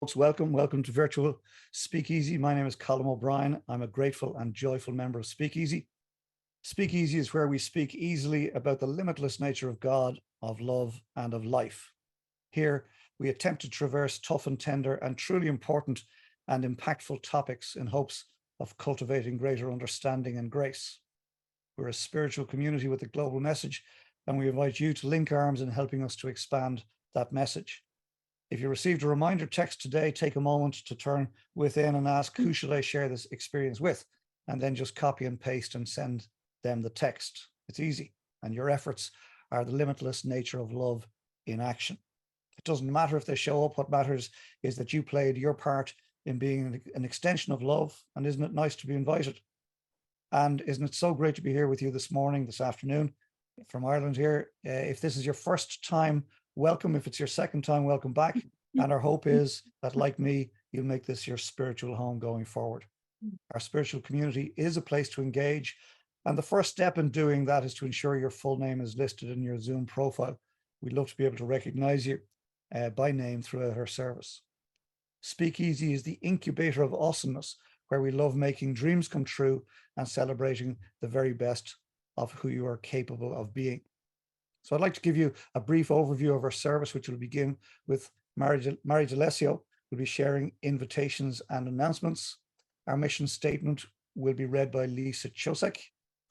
Folks, welcome to Virtual Speakeasy. My name is Colm O'Brien. I'm a grateful and joyful member of Speakeasy. Speakeasy is where we speak easily about the limitless nature of God, of love, and of life. Here, we attempt to traverse tough and tender and truly important and impactful topics in hopes of cultivating greater understanding and grace. We're a spiritual community with a global message, and we invite you to link arms in helping us to expand that message. If you received a reminder text today, take a moment to turn within and ask, who should I share this experience with? And then just copy and paste and send them the text. It's easy. And your efforts are the limitless nature of love in action. It doesn't matter if they show up. What matters is that you played your part in being an extension of love. And isn't it nice to be invited? And isn't it so great to be here with you this morning, this afternoon from Ireland here? If this is your first time, welcome. If it's your second time, welcome back. And our hope is that, like me, you'll make this your spiritual home going forward. Our spiritual community is a place to engage. And the first step in doing that is to ensure your full name is listed in your Zoom profile. We'd love to be able to recognize you by name throughout our service. Speakeasy is the incubator of awesomeness, where we love making dreams come true and celebrating the very best of who you are capable of being. So I'd like to give you a brief overview of our service, which will begin with Mary Magdalene, who'll be sharing invitations and announcements. Our mission statement will be read by Lisa Chosek,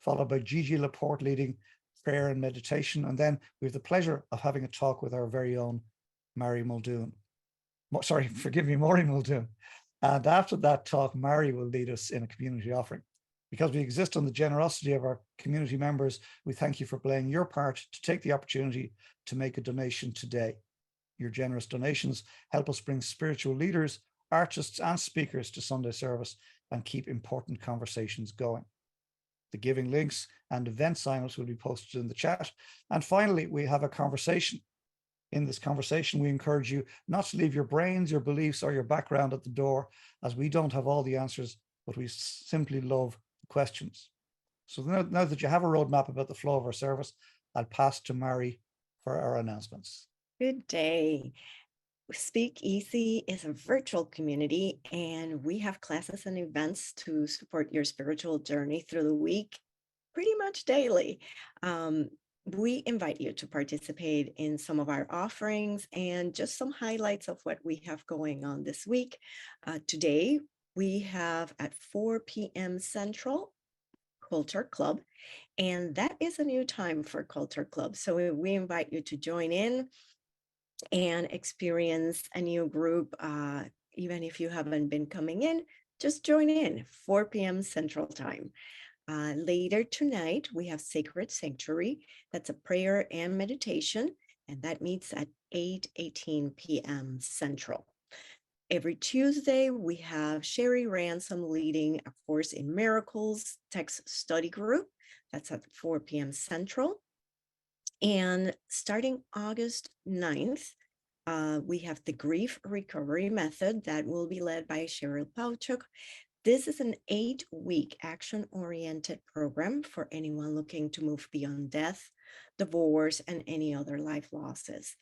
followed by Gigi Laporte leading prayer and meditation. And then we have the pleasure of having a talk with our very own Mary Muldoon. Maureen Muldoon. And after that talk, Mary will lead us in a community offering. Because we exist on the generosity of our community members, we thank you for playing your part to take the opportunity to make a donation today. Your generous donations help us bring spiritual leaders, artists, and speakers to Sunday service and keep important conversations going. The giving links and event signups will be posted in the chat. And finally, we have a conversation. In this conversation, we encourage you not to leave your brains, your beliefs, or your background at the door, as we don't have all the answers, but we simply love questions. So now that you have a roadmap about the flow of our service, I'll pass to Mary for our announcements. Good day. SpeakEasy is a virtual community, and we have classes and events to support your spiritual journey through the week, pretty much daily. We invite you to participate in some of our offerings and just some highlights of what we have going on this week. Today, we have at 4 p.m. Central, Culture Club, and that is a new time for Culture Club. So we invite you to join in and experience a new group. Even if you haven't been coming in, just join in, 4 p.m. Central Time. Later tonight, we have Sacred Sanctuary. That's a prayer and meditation, and that meets at 8:18 p.m. Central. Every Tuesday, we have Sherry Ransom leading A Course in Miracles text study group. That's at 4 p.m. Central. And starting August 9th, we have the Grief Recovery Method that will be led by Cheryl Pauchuk. This is an 8-week action-oriented program for anyone looking to move beyond death, divorce, and any other life losses.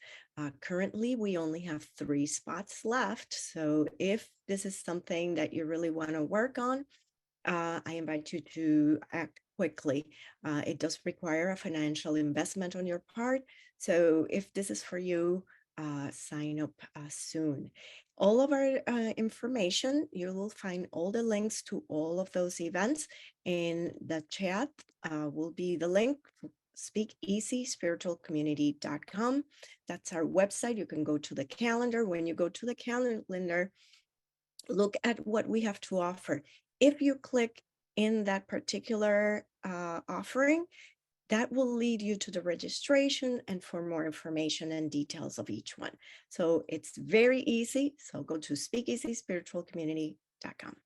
Currently, we only have 3 spots left. So if this is something that you really want to work on, I invite you to act quickly. It does require a financial investment on your part. So if this is for you, sign up soon. All of our information, you will find all the links to all of those events in the chat. Will be the link, SpeakEasySpiritualCommunity.com. That's our website. You can go to the calendar. When you go to the calendar, look at what we have to offer. If you click in that particular offering, that will lead you to the registration and for more information and details of each one. So it's very easy. So go to SpeakEasySpiritualCommunity.com.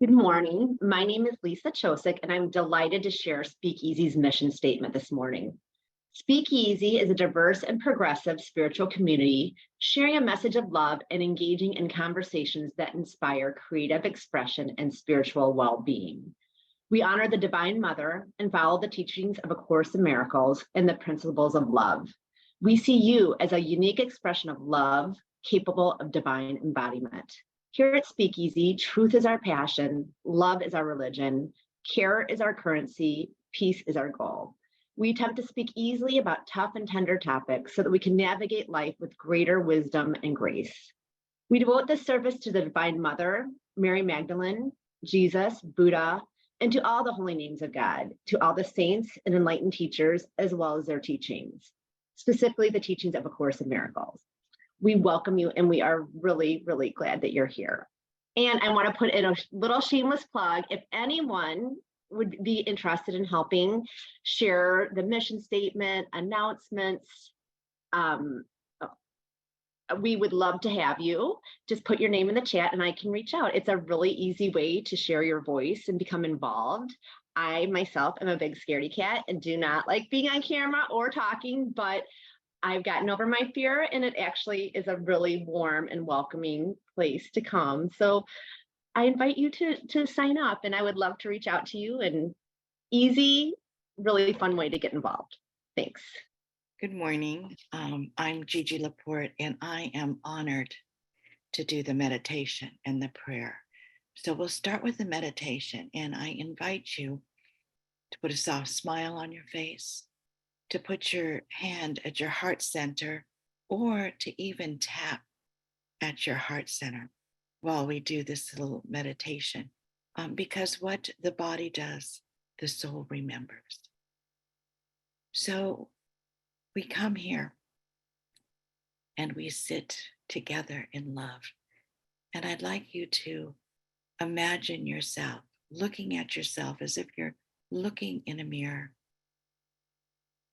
Good morning. My name is Lisa Chosek, and I'm delighted to share SpeakEasy's mission statement this morning. SpeakEasy is a diverse and progressive spiritual community, sharing a message of love and engaging in conversations that inspire creative expression and spiritual well-being. We honor the Divine Mother and follow the teachings of A Course in Miracles and the principles of love. We see you as a unique expression of love, capable of divine embodiment. Here at SpeakEasy, truth is our passion, love is our religion, care is our currency, peace is our goal. We attempt to speak easily about tough and tender topics so that we can navigate life with greater wisdom and grace. We devote this service to the Divine Mother, Mary Magdalene, Jesus, Buddha, and to all the holy names of God, to all the saints and enlightened teachers, as well as their teachings, specifically the teachings of A Course in Miracles. We welcome you, and we are really, really glad that you're here. And I want to put in a little shameless plug. If anyone would be interested in helping share the mission statement, announcements, we would love to have you. Just put your name in the chat and I can reach out. It's a really easy way to share your voice and become involved. I myself am a big scaredy cat and do not like being on camera or talking, but I've gotten over my fear, and it actually is a really warm and welcoming place to come. So I invite you to sign up, and I would love to reach out to you. And easy, really fun way to get involved. Thanks. Good morning. I'm Gigi Laporte, and I am honored to do the meditation and the prayer. So we'll start with the meditation, and I invite you to put a soft smile on your face, to put your hand at your heart center, or to even tap at your heart center while we do this little meditation. Because what the body does, the soul remembers. So we come here and we sit together in love. And I'd like you to imagine yourself looking at yourself as if you're looking in a mirror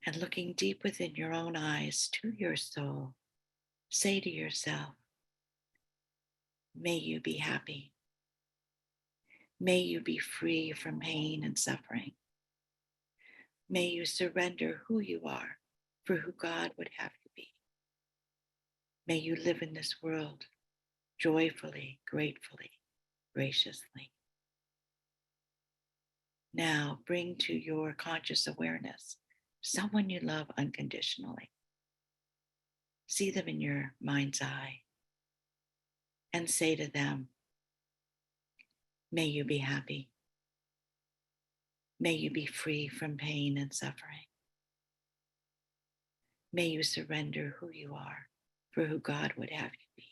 and looking deep within your own eyes to your soul. Say to yourself, may you be happy. May you be free from pain and suffering. May you surrender who you are for who God would have you be. May you live in this world joyfully, gratefully, graciously. Now bring to your conscious awareness someone you love unconditionally. See them in your mind's eye and say to them, may you be happy. May you be free from pain and suffering. May you surrender who you are for who God would have you be.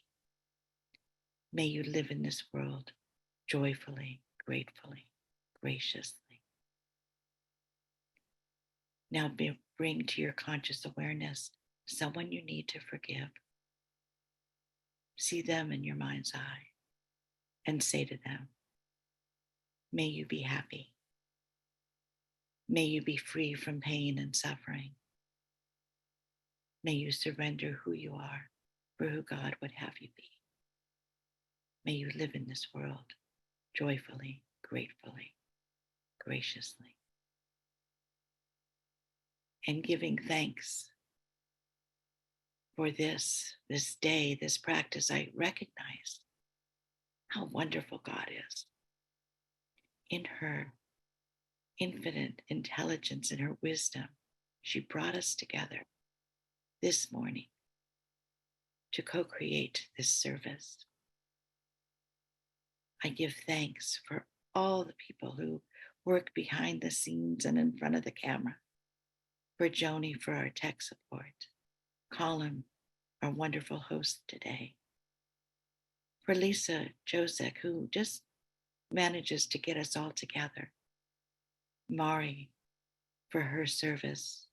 May you live in this world joyfully, gratefully, graciously. Now bring to your conscious awareness someone you need to forgive. See them in your mind's eye and say to them, may you be happy. May you be free from pain and suffering. May you surrender who you are for who God would have you be. May you live in this world joyfully, gratefully, graciously. And giving thanks for this day, this practice, I recognize how wonderful God is. In her infinite intelligence and her wisdom, she brought us together this morning to co-create this service. I give thanks for all the people who work behind the scenes and in front of the camera, for Joni for our tech support, Colin, our wonderful host today, for Lisa Josek, who just manages to get us all together, Maureen for her service,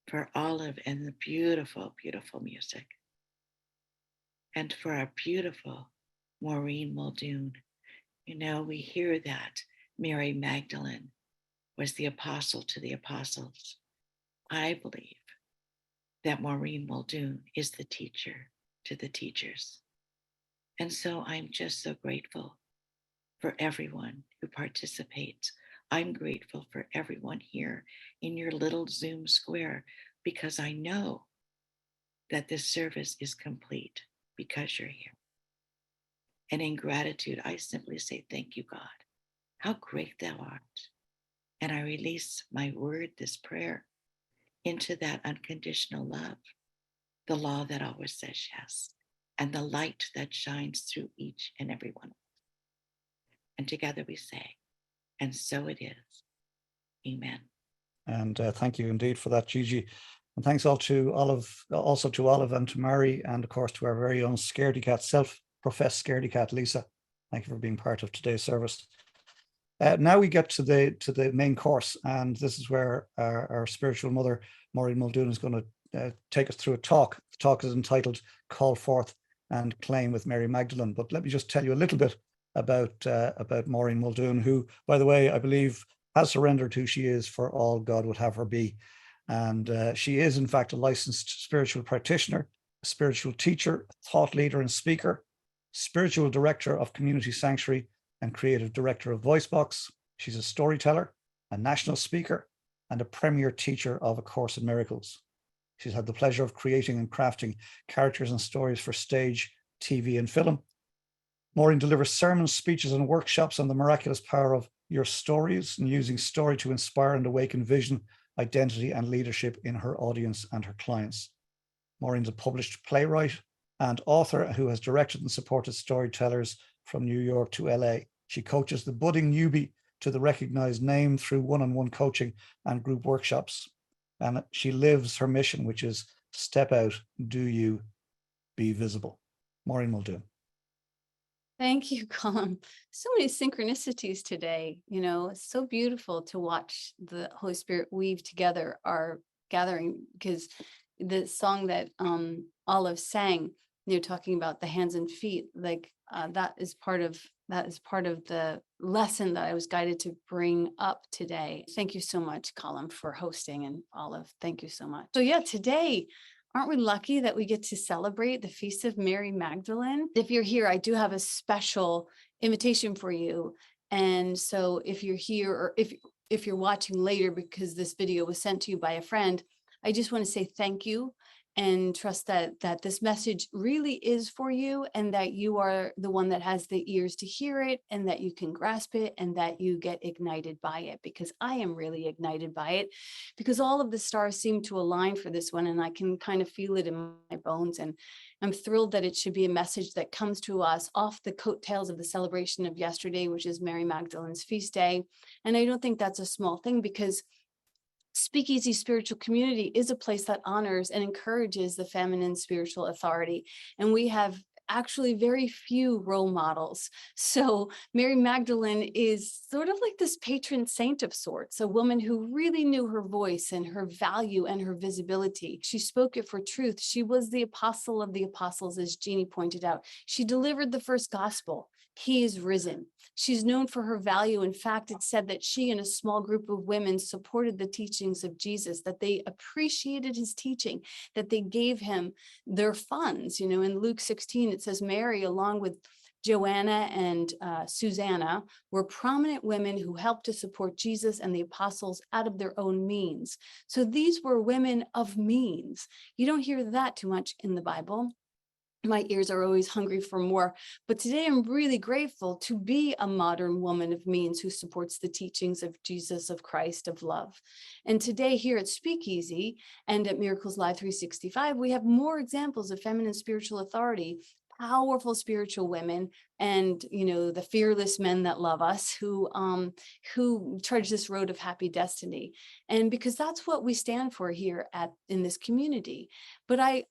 for Olive and the beautiful, beautiful music, and for our beautiful Maureen Muldoon. You know, we hear that Mary Magdalene was the apostle to the apostles. I believe that Maureen Muldoon is the teacher to the teachers. And so I'm just so grateful for everyone who participates. I'm grateful for everyone here in your little Zoom square, because I know that this service is complete because you're here. And in gratitude, I simply say, thank you, God. How great thou art. And I release my word, this prayer, into that unconditional love the law that always says yes, and the light that shines through each and every one of us. And together we say, and so it is. Amen. And thank you indeed for that, Gigi. And thanks also to Olive and to Mary, and of course to our very own scaredy cat, self-professed scaredy cat, Lisa. Thank you for being part of today's service. Now we get to the main course, and this is where our spiritual mother, Maureen Muldoon, is going to take us through a talk. The talk is entitled Call Forth and Claim with Mary Magdalene. But let me just tell you a little bit about Maureen Muldoon, who, by the way, I believe has surrendered who she is for all God would have her be. And she is, in fact, a licensed spiritual practitioner, a spiritual teacher, thought leader and speaker, spiritual director of Community Sanctuary, and creative director of VoiceBox. She's a storyteller, a national speaker, and a premier teacher of A Course in Miracles. She's had the pleasure of creating and crafting characters and stories for stage, TV, and film. Maureen delivers sermons, speeches, and workshops on the miraculous power of your stories and using story to inspire and awaken vision, identity, and leadership in her audience and her clients. Maureen's a published playwright and author who has directed and supported storytellers from New York to LA. She coaches the budding newbie to the recognized name through one-on-one coaching and group workshops. And she lives her mission, which is step out, do you, be visible. Maureen Muldoon. Thank you, Colin. So many synchronicities today. You know, it's so beautiful to watch the Holy Spirit weave together our gathering, because the song that Olive sang, you know, talking about the hands and feet, like that is part of the lesson that I was guided to bring up today. Thank you so much, Colin, for hosting, and Olive, thank you so much. So yeah, today, aren't we lucky that we get to celebrate the Feast of Mary Magdalene? If you're here, I do have a special invitation for you. And so if you're here, or if you're watching later because this video was sent to you by a friend, I just want to say thank you and trust that this message really is for you, and that you are the one that has the ears to hear it, and that you can grasp it, and that you get ignited by it, because I am really ignited by it, because all of the stars seem to align for this one, and I can kind of feel it in my bones. And I'm thrilled that it should be a message that comes to us off the coattails of the celebration of yesterday, which is Mary Magdalene's feast day. And I don't think that's a small thing, because SpeakEasy Spiritual Community is a place that honors and encourages the feminine spiritual authority. And we have actually very few role models. So Mary Magdalene is sort of like this patron saint of sorts, a woman who really knew her voice and her value and her visibility. She spoke it for truth. She was the apostle of the apostles, as Jeannie pointed out. She delivered the first gospel. He is risen. She's known for her value. In fact, it's said that she and a small group of women supported the teachings of Jesus, that they appreciated his teaching, that they gave him their funds. You know, in Luke 16, it says Mary, along with Joanna and Susanna, were prominent women who helped to support Jesus and the apostles out of their own means. So these were women of means. You don't hear that too much in the Bible. My ears are always hungry for more. But today I'm really grateful to be a modern woman of means who supports the teachings of Jesus, of Christ, of love. And today here at SpeakEasy and at Miracles Live 365, we have more examples of feminine spiritual authority, powerful spiritual women, and, you know, the fearless men that love us, who trudge this road of happy destiny. And because that's what we stand for here in this community. But I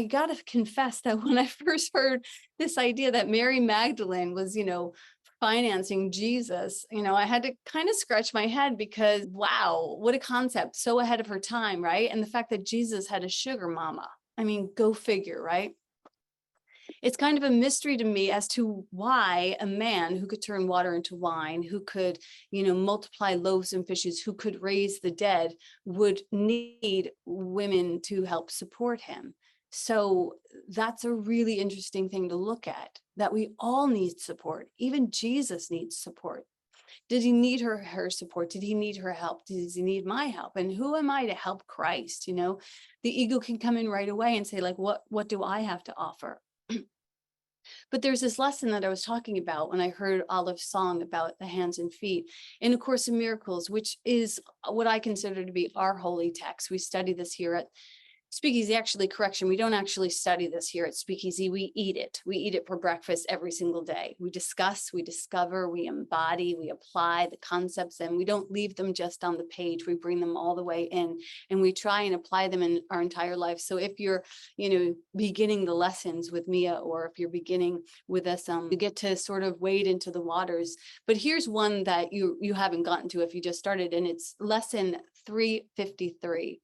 gotta confess that when I first heard this idea that Mary Magdalene was, you know, financing Jesus, you know, I had to kind of scratch my head, because wow, what a concept, so ahead of her time, right? And the fact that Jesus had a sugar mama, I mean, go figure, right? It's kind of a mystery to me as to why a man who could turn water into wine, who could, you know, multiply loaves and fishes, who could raise the dead, would need women to help support him. So that's a really interesting thing to look at, that we all need support. Even Jesus needs support. Did he need her support? Did he need her help? Does he need my help? And who am I to help Christ? You know, the ego can come in right away and say, like, what do I have to offer? But there's this lesson that I was talking about when I heard Olive's song about the hands and feet in A Course in Miracles, which is what I consider to be our holy text. We study this here at SpeakEasy, actually, correction, we don't actually study this here at SpeakEasy. We eat it. We eat it for breakfast every single day. We discuss, we discover, we embody, we apply the concepts, and we don't leave them just on the page. We bring them all the way in, and we try and apply them in our entire life. So if you're, beginning the lessons with Mia, or if you're beginning with us, you get to sort of wade into the waters. But here's one that you haven't gotten to if you just started, and it's lesson 353.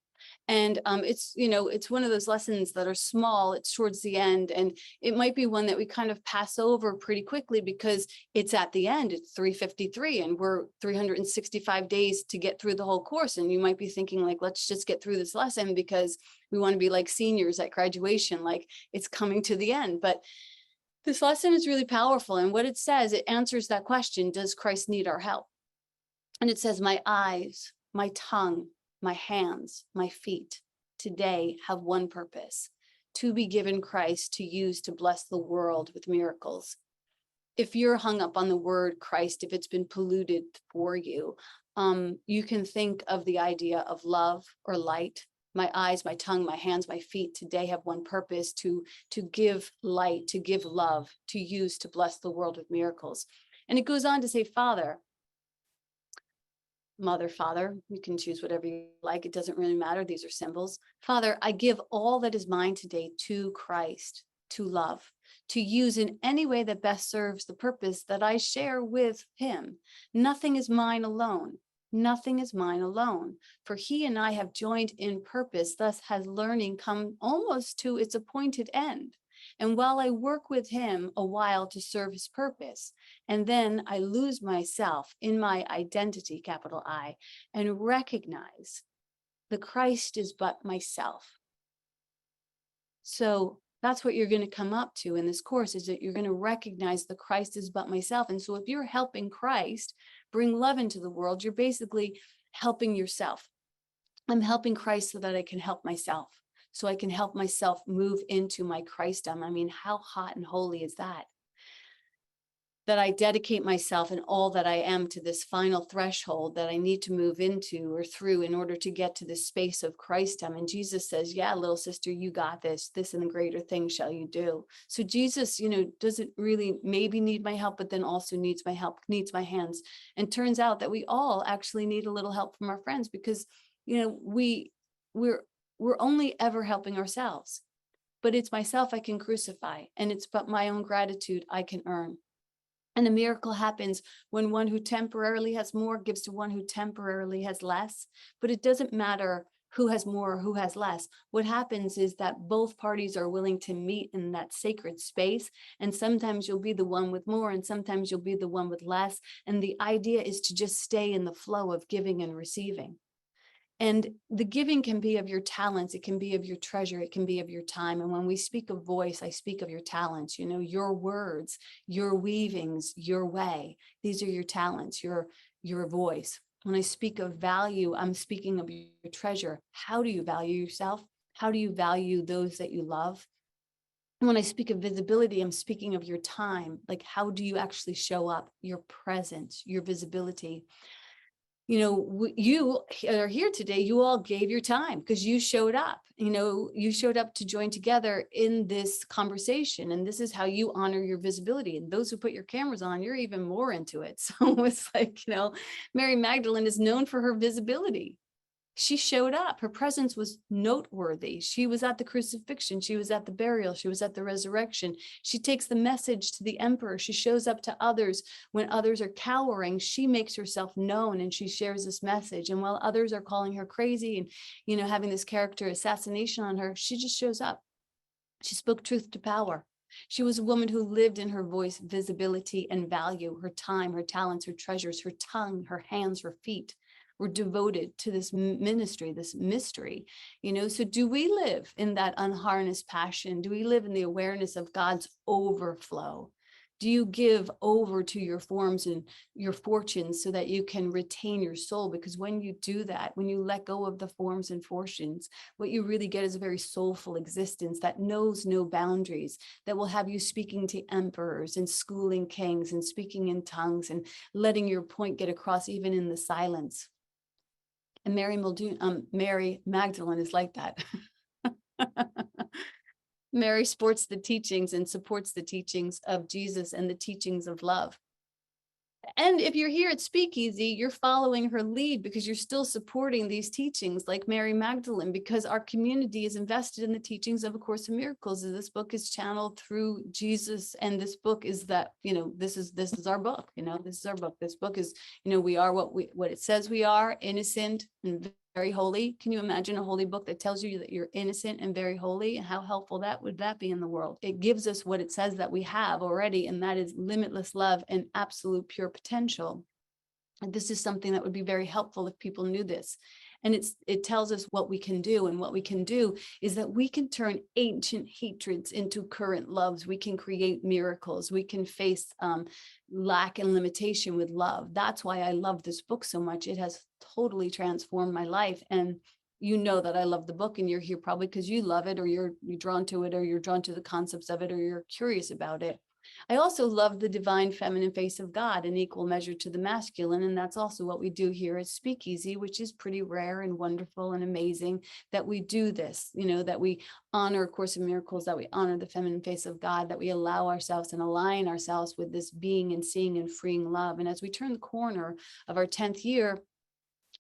And it's one of those lessons that are small. It's towards the end, and it might be one that we kind of pass over pretty quickly because it's at the end. It's 353, and we're 365 days to get through the whole course. And you might be thinking, like, let's just get through this lesson because we want to be like seniors at graduation, like it's coming to the end. But this lesson is really powerful. And what it says, it answers that question: does Christ need our help? And it says, my eyes, my tongue, my hands, my feet today have one purpose: to be given Christ to use to bless the world with miracles. If you're hung up on the word Christ, if it's been polluted for you, you can think of the idea of love or light. My eyes, my tongue, my hands, my feet today have one purpose: to give light, to give love, to use to bless the world with miracles. And it goes on to say, Father, Mother, Father, you can choose whatever you like. It doesn't really matter. These are symbols. Father, I give all that is mine today to Christ, to love, to use in any way that best serves the purpose that I share with him. Nothing is mine alone. Nothing is mine alone, for he and I have joined in purpose. Thus has learning come almost to its appointed end. And while I work with him a while to serve his purpose, and then I lose myself in my identity, capital I, and recognize the Christ is but myself. So that's what you're going to come up to in this course, is that you're going to recognize the Christ is but myself. And so if you're helping Christ bring love into the world, you're basically helping yourself. I'm helping Christ so that I can help myself. So I can help myself move into my Christdom. I mean, how hot and holy is that? That I dedicate myself and all that I am to this final threshold that I need to move into or through in order to get to this space of Christdom. And Jesus says, yeah, little sister, you got this. This and the greater thing shall you do. So Jesus, doesn't really maybe need my help, but then also needs my help, needs my hands. And turns out that we all actually need a little help from our friends, because, we're only ever helping ourselves. But it's myself I can crucify, and it's but my own gratitude I can earn. And a miracle happens when one who temporarily has more gives to one who temporarily has less. But it doesn't matter who has more or who has less. What happens is that both parties are willing to meet in that sacred space. And sometimes you'll be the one with more, and sometimes you'll be the one with less. And the idea is to just stay in the flow of giving and receiving. And the giving can be of your talents. It can be of your treasure. It can be of your time. And when we speak of voice, I speak of your talents, your words, your weavings, your way. These are your talents, your voice. When I speak of value, I'm speaking of your treasure. How do you value yourself? How do you value those that you love? And when I speak of visibility, I'm speaking of your time. Like, how do you actually show up? Your presence, your visibility. You are here today, you all gave your time because you showed up, you showed up to join together in this conversation. And this is how you honor your visibility. And those who put your cameras on, you're even more into it. So it's like, Mary Magdalene is known for her visibility. She showed up. Her presence was noteworthy. She was at the crucifixion. She was at the burial. She was at the resurrection. She takes the message to the emperor. She shows up to others when others are cowering. She makes herself known and she shares this message. And while others are calling her crazy and, having this character assassination on her, she just shows up. She spoke truth to power. She was a woman who lived in her voice, visibility, and value. Her time, her talents, her treasures, her tongue, her hands, her feet were devoted to this ministry, this mystery, so do we live in that unharnessed passion? Do we live in the awareness of God's overflow? Do you give over to your forms and your fortunes so that you can retain your soul? Because when you do that, when you let go of the forms and fortunes, what you really get is a very soulful existence that knows no boundaries, that will have you speaking to emperors and schooling kings and speaking in tongues and letting your point get across even in the silence. And Mary Muldoon, Mary Magdalene is like that. Mary sports the teachings and supports the teachings of Jesus and the teachings of love. And if you're here at Speakeasy, you're following her lead because you're still supporting these teachings like Mary Magdalene, because our community is invested in the teachings of A Course in Miracles. This book is channeled through Jesus. And this book is that, this is our book, this is our book. This book is, we are what it says we are, innocent and very holy. Can you imagine a holy book that tells you that you're innocent and very holy? And how helpful would that be in the world? It gives us what it says that we have already, and that is limitless love and absolute pure potential. And this is something that would be very helpful if people knew this. And it tells us what we can do. And what we can do is that we can turn ancient hatreds into current loves. We can create miracles. We can face lack and limitation with love. That's why I love this book so much. It has totally transformed my life. And you know that I love the book, and you're here probably because you love it, or you're drawn to it, or you're drawn to the concepts of it, or you're curious about it. I also love the divine feminine face of God in equal measure to the masculine. And that's also what we do here at Speakeasy, which is pretty rare and wonderful and amazing that we do this, that we honor A Course in Miracles, that we honor the feminine face of God, that we allow ourselves and align ourselves with this being and seeing and freeing love. And as we turn the corner of our 10th year,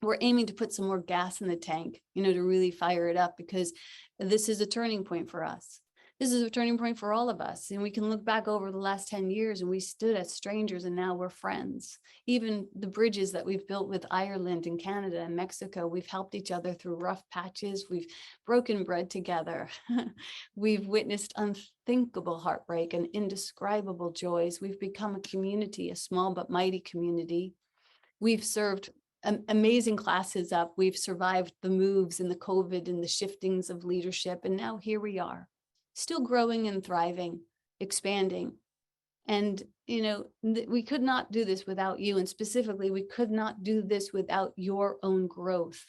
we're aiming to put some more gas in the tank, to really fire it up, because this is a turning point for us. This is a turning point for all of us. And we can look back over the last 10 years and we stood as strangers and now we're friends. Even the bridges that we've built with Ireland and Canada and Mexico, we've helped each other through rough patches. We've broken bread together. We've witnessed unthinkable heartbreak and indescribable joys. We've become a community, a small but mighty community. We've served amazing classes up. We've survived the moves and the COVID and the shiftings of leadership. And now here we are, still growing and thriving, expanding. And, we could not do this without you. And specifically, we could not do this without your own growth.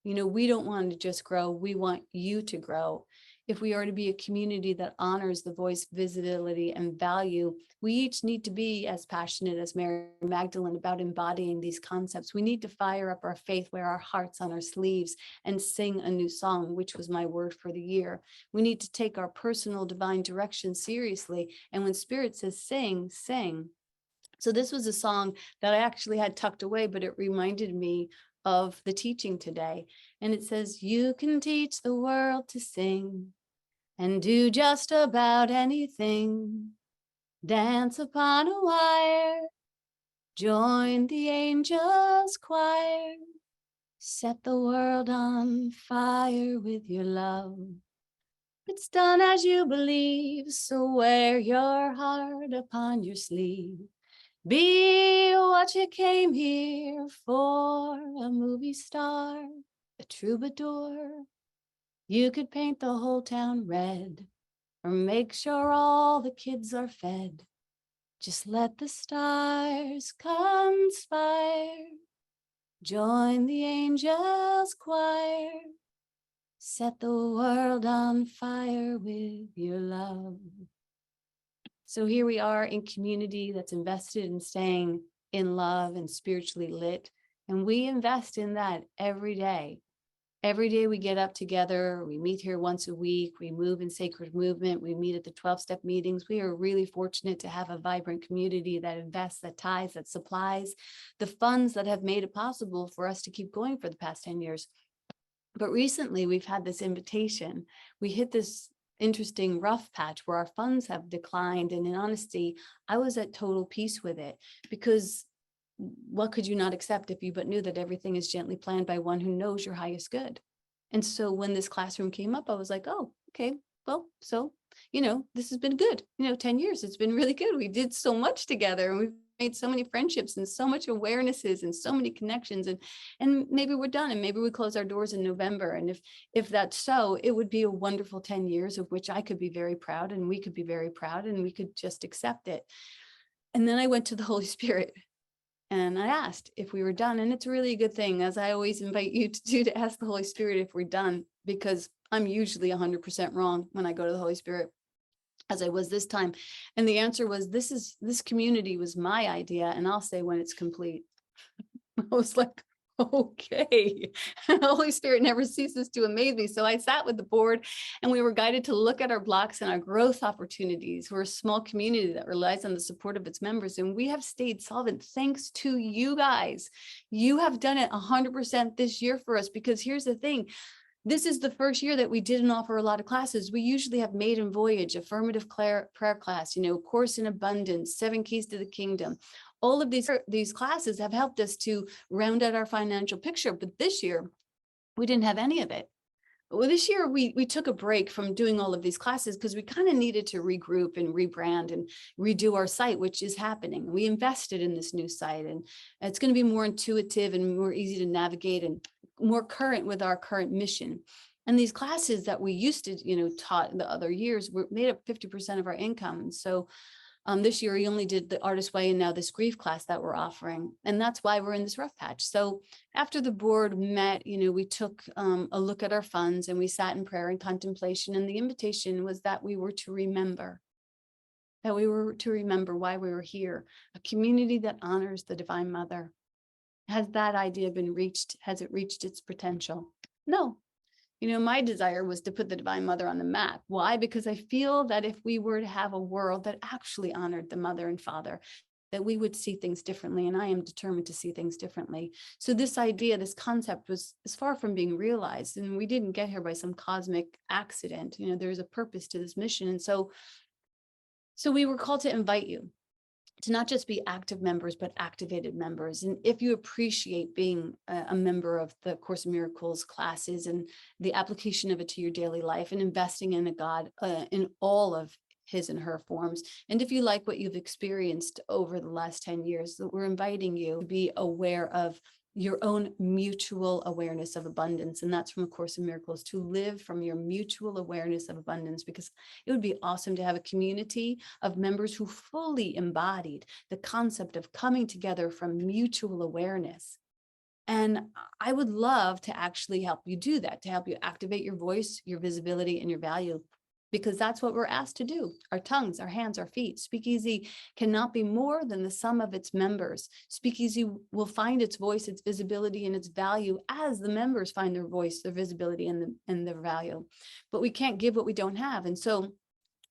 We don't want to just grow. We want you to grow. If we are to be a community that honors the voice, visibility, and value, we each need to be as passionate as Mary Magdalene about embodying these concepts. We need to fire up our faith, wear our hearts on our sleeves, and sing a new song, which was my word for the year. We need to take our personal divine direction seriously. And when Spirit says sing, sing. So this was a song that I actually had tucked away, but it reminded me of the teaching today. And it says, you can teach the world to sing and do just about anything. Dance upon a wire, join the angels' choir, set the world on fire with your love. It's done as you believe, so wear your heart upon your sleeve. Be what you came here for, a movie star, a troubadour. You could paint the whole town red, or make sure all the kids are fed. Just let the stars conspire, join the angels' choir, set the world on fire with your love. So here we are in community that's invested in staying in love and spiritually lit. And we invest in that every day. Every day we get up together, we meet here once a week, we move in sacred movement, we meet at the 12-step meetings. We are really fortunate to have a vibrant community that invests, that ties, that supplies the funds that have made it possible for us to keep going for the past 10 years. But recently we've had this invitation. We hit this interesting rough patch where our funds have declined. And in honesty, I was at total peace with it, because what could you not accept if you but knew that everything is gently planned by one who knows your highest good? And so when this classroom came up, I was like, oh, okay, well, so, this has been good. 10 years, it's been really good. We did so much together, and we've made so many friendships and so much awarenesses and so many connections, and maybe we're done, and maybe we close our doors in November. And if that's so, it would be a wonderful 10 years of which I could be very proud, and we could be very proud, and we could just accept it. And then I went to the Holy Spirit and I asked if we were done. And it's really a good thing, as I always invite you to do, to ask the Holy Spirit if we're done, because I'm usually 100% wrong when I go to the Holy Spirit, as I was this time. And the answer was, this community was my idea, and I'll say when it's complete. I was like, okay. The Holy Spirit never ceases to amaze me. So I sat with the board and we were guided to look at our blocks and our growth opportunities. We're a small community that relies on the support of its members, and we have stayed solvent thanks to you guys. You have done it 100% this year for us, because here's the thing. This is the first year that we didn't offer a lot of classes. We usually have Maiden Voyage, Affirmative Prayer class, Course in Abundance, 7 Keys to the Kingdom. All of these classes have helped us to round out our financial picture. But this year, we didn't have any of it. Well, this year, we took a break from doing all of these classes because we kind of needed to regroup and rebrand and redo our site, which is happening. We invested in this new site, and it's going to be more intuitive and more easy to navigate and more current with our current mission. And these classes that we used to, taught in the other years were made up 50% of our income. So this year, we only did the Artist Way and now this grief class that we're offering. And that's why we're in this rough patch. So after the board met, we took a look at our funds and we sat in prayer and contemplation. And the invitation was that we were to remember, why we were here, a community that honors the Divine Mother. Has that idea been reached? Has it reached its potential? No. My desire was to put the Divine Mother on the map. Why? Because I feel that if we were to have a world that actually honored the Mother and Father, that we would see things differently. And I am determined to see things differently. So this idea, this concept is far from being realized. And we didn't get here by some cosmic accident. There's a purpose to this mission. And so we were called to invite you to not just be active members, but activated members. And if you appreciate being a member of the Course in Miracles classes and the application of it to your daily life and investing in a God in all of his and her forms, and if you like what you've experienced over the last 10 years, we're inviting you to be aware of your own mutual awareness of abundance. And that's from A Course in Miracles, to live from your mutual awareness of abundance, because it would be awesome to have a community of members who fully embodied the concept of coming together from mutual awareness. And I would love to actually help you do that, to help you activate your voice, your visibility, and your value, because that's what we're asked to do. Our tongues, our hands, our feet. SpeakEasy cannot be more than the sum of its members. SpeakEasy will find its voice, its visibility, and its value as the members find their voice, their visibility, and their value. But we can't give what we don't have. And so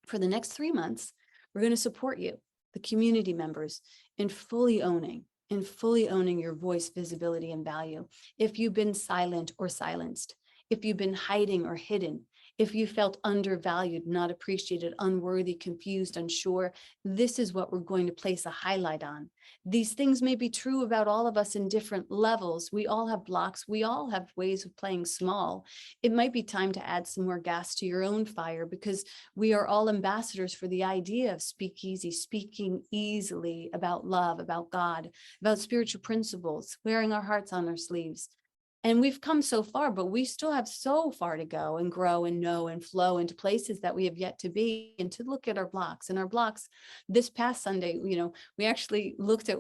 for the next 3 months, we're going to support you, the community members, in fully owning your voice, visibility, and value. If you've been silent or silenced, if you've been hiding or hidden, if you felt undervalued, not appreciated, unworthy, confused, unsure, this is what we're going to place a highlight on. These things may be true about all of us in different levels. We all have blocks. We all have ways of playing small. It might be time to add some more gas to your own fire, because we are all ambassadors for the idea of SpeakEasy, speaking easily about love, about God, about spiritual principles, wearing our hearts on our sleeves. And we've come so far, but we still have so far to go and grow and know and flow into places that we have yet to be, and to look at our blocks. And our blocks this past Sunday, we actually looked at,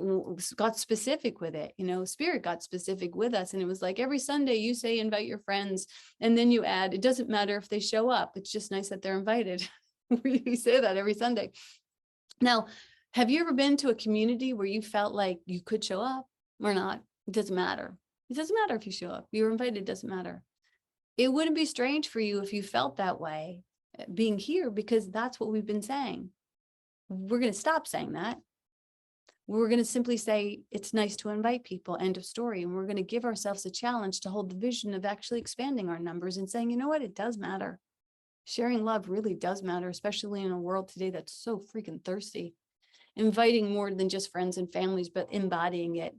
got specific with it, Spirit got specific with us. And it was like, every Sunday you say, invite your friends. And then you add, it doesn't matter if they show up. It's just nice that they're invited. We say that every Sunday. Now, have you ever been to a community where you felt like you could show up or not? It doesn't matter. It doesn't matter if you show up. You're invited. It doesn't matter. It wouldn't be strange for you if you felt that way being here, because that's what we've been saying. We're going to stop saying that. We're going to simply say it's nice to invite people, end of story. And we're going to give ourselves a challenge to hold the vision of actually expanding our numbers and saying, you know what, it does matter. Sharing love really does matter, especially in a world today that's so freaking thirsty. Inviting more than just friends and families, but embodying it.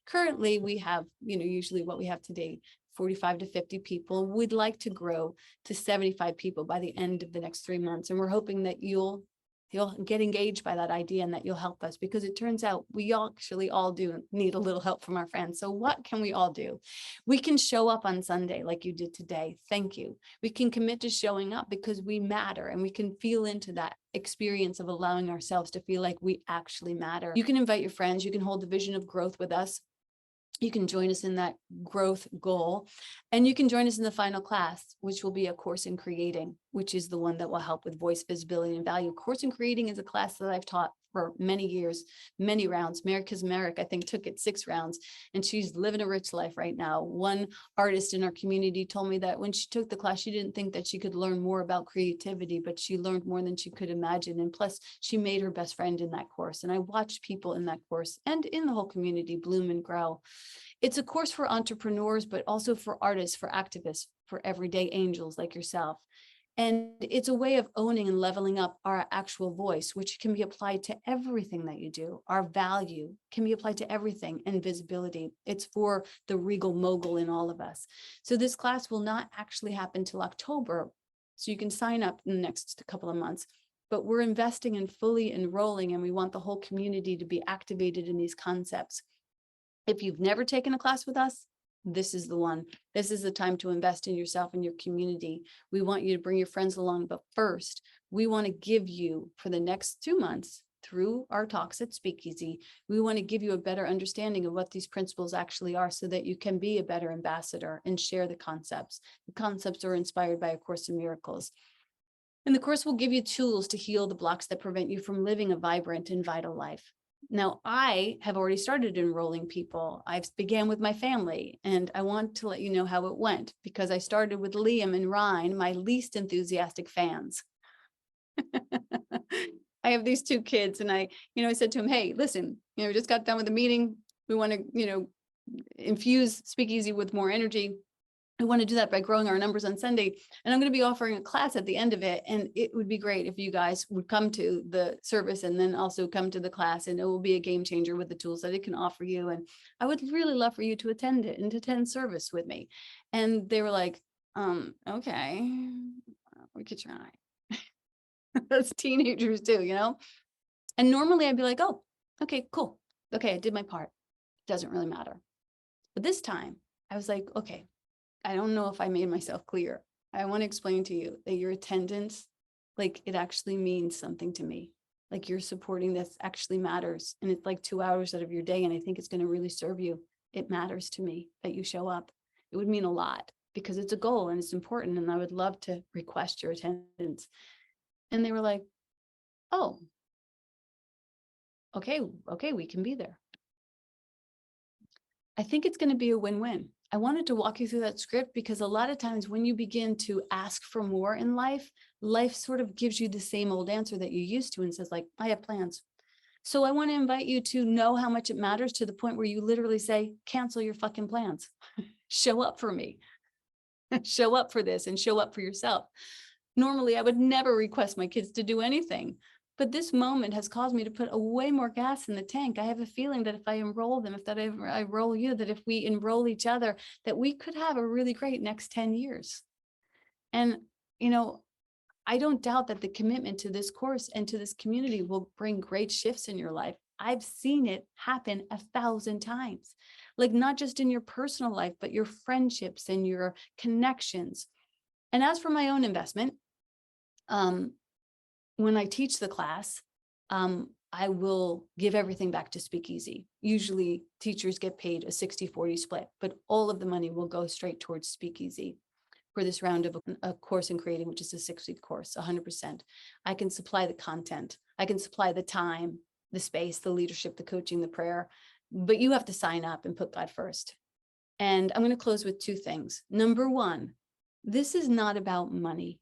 Currently, we have, usually what we have today, 45 to 50 people. We'd like to grow to 75 people by the end of the next 3 months. And we're hoping that you'll get engaged by that idea and that you'll help us, because it turns out we actually all do need a little help from our friends. So what can we all do? We can show up on Sunday like you did today. Thank you. We can commit to showing up because we matter, and we can feel into that experience of allowing ourselves to feel like we actually matter. You can invite your friends. You can hold the vision of growth with us. You can join us in that growth goal, and you can join us in the final class, which will be A Course in Creating. which is the one that will help with voice, visibility, and value. Course in Creating is a class that I've taught for many years, many rounds. Mary Magdalene, I think, took it 6 rounds, and she's living a rich life right now. One artist in our community told me that when she took the class, she didn't think that she could learn more about creativity, but she learned more than she could imagine. And plus, she made her best friend in that course. And I watched people in that course and in the whole community bloom and grow. It's a course for entrepreneurs, but also for artists, for activists, for everyday angels like yourself. And it's a way of owning and leveling up our actual voice, which can be applied to everything that you do. Our value can be applied to everything, and visibility. It's for the regal mogul in all of us. So this class will not actually happen till October. So you can sign up in the next couple of months. But we're investing in fully enrolling, and we want the whole community to be activated in these concepts. If you've never taken a class with us, this is the one. This is the time to invest in yourself and your community. We want you to bring your friends along, but first, we want to give you, for the next 2 months, through our talks at SpeakEasy, we want to give you a better understanding of what these principles actually are so that you can be a better ambassador and share the concepts. The concepts are inspired by A Course in Miracles. And the course will give you tools to heal the blocks that prevent you from living a vibrant and vital life. Now, I have already started enrolling people. I've began with my family, and I want to let you know how it went, because I started with Liam and Ryan, my least enthusiastic fans. I have these 2 kids, and I said to him, hey, listen, we just got done with the meeting. We want to, infuse SpeakEasy with more energy. I want to do that by growing our numbers on Sunday. And I'm going to be offering a class at the end of it. And it would be great if you guys would come to the service and then also come to the class. And it will be a game changer with the tools that it can offer you. And I would really love for you to attend it and to attend service with me. And they were like, okay, we could try. That's teenagers too, And normally I'd be like, oh, okay, cool. Okay, I did my part. Doesn't really matter. But this time I was like, okay, I don't know if I made myself clear. I want to explain to you that your attendance, like, it actually means something to me. Like, you're supporting this actually matters. And it's like 2 hours out of your day. And I think it's going to really serve you. It matters to me that you show up. It would mean a lot because it's a goal and it's important. And I would love to request your attendance. And they were like, oh, okay, we can be there. I think it's going to be a win-win. I wanted to walk you through that script because a lot of times when you begin to ask for more in life, life sort of gives you the same old answer that you used to and says, like, I have plans. So I want to invite you to know how much it matters to the point where you literally say, cancel your fucking plans. Show up for me. Show up for this and show up for yourself. Normally, I would never request my kids to do anything. But this moment has caused me to put a way more gas in the tank. I have a feeling that if I enroll them, I enroll you, that if we enroll each other, that we could have a really great next 10 years. And, I don't doubt that the commitment to this course and to this community will bring great shifts in your life. I've seen it happen 1,000 times, like not just in your personal life, but your friendships and your connections. And as for my own investment, when I teach the class, I will give everything back to SpeakEasy. Usually teachers get paid a 60-40 split, but all of the money will go straight towards SpeakEasy for this round of a course in creating, which is a 6-week course, 100%. I can supply the content. I can supply the time, the space, the leadership, the coaching, the prayer, but you have to sign up and put God first. And I'm going to close with 2 things. Number 1, this is not about money.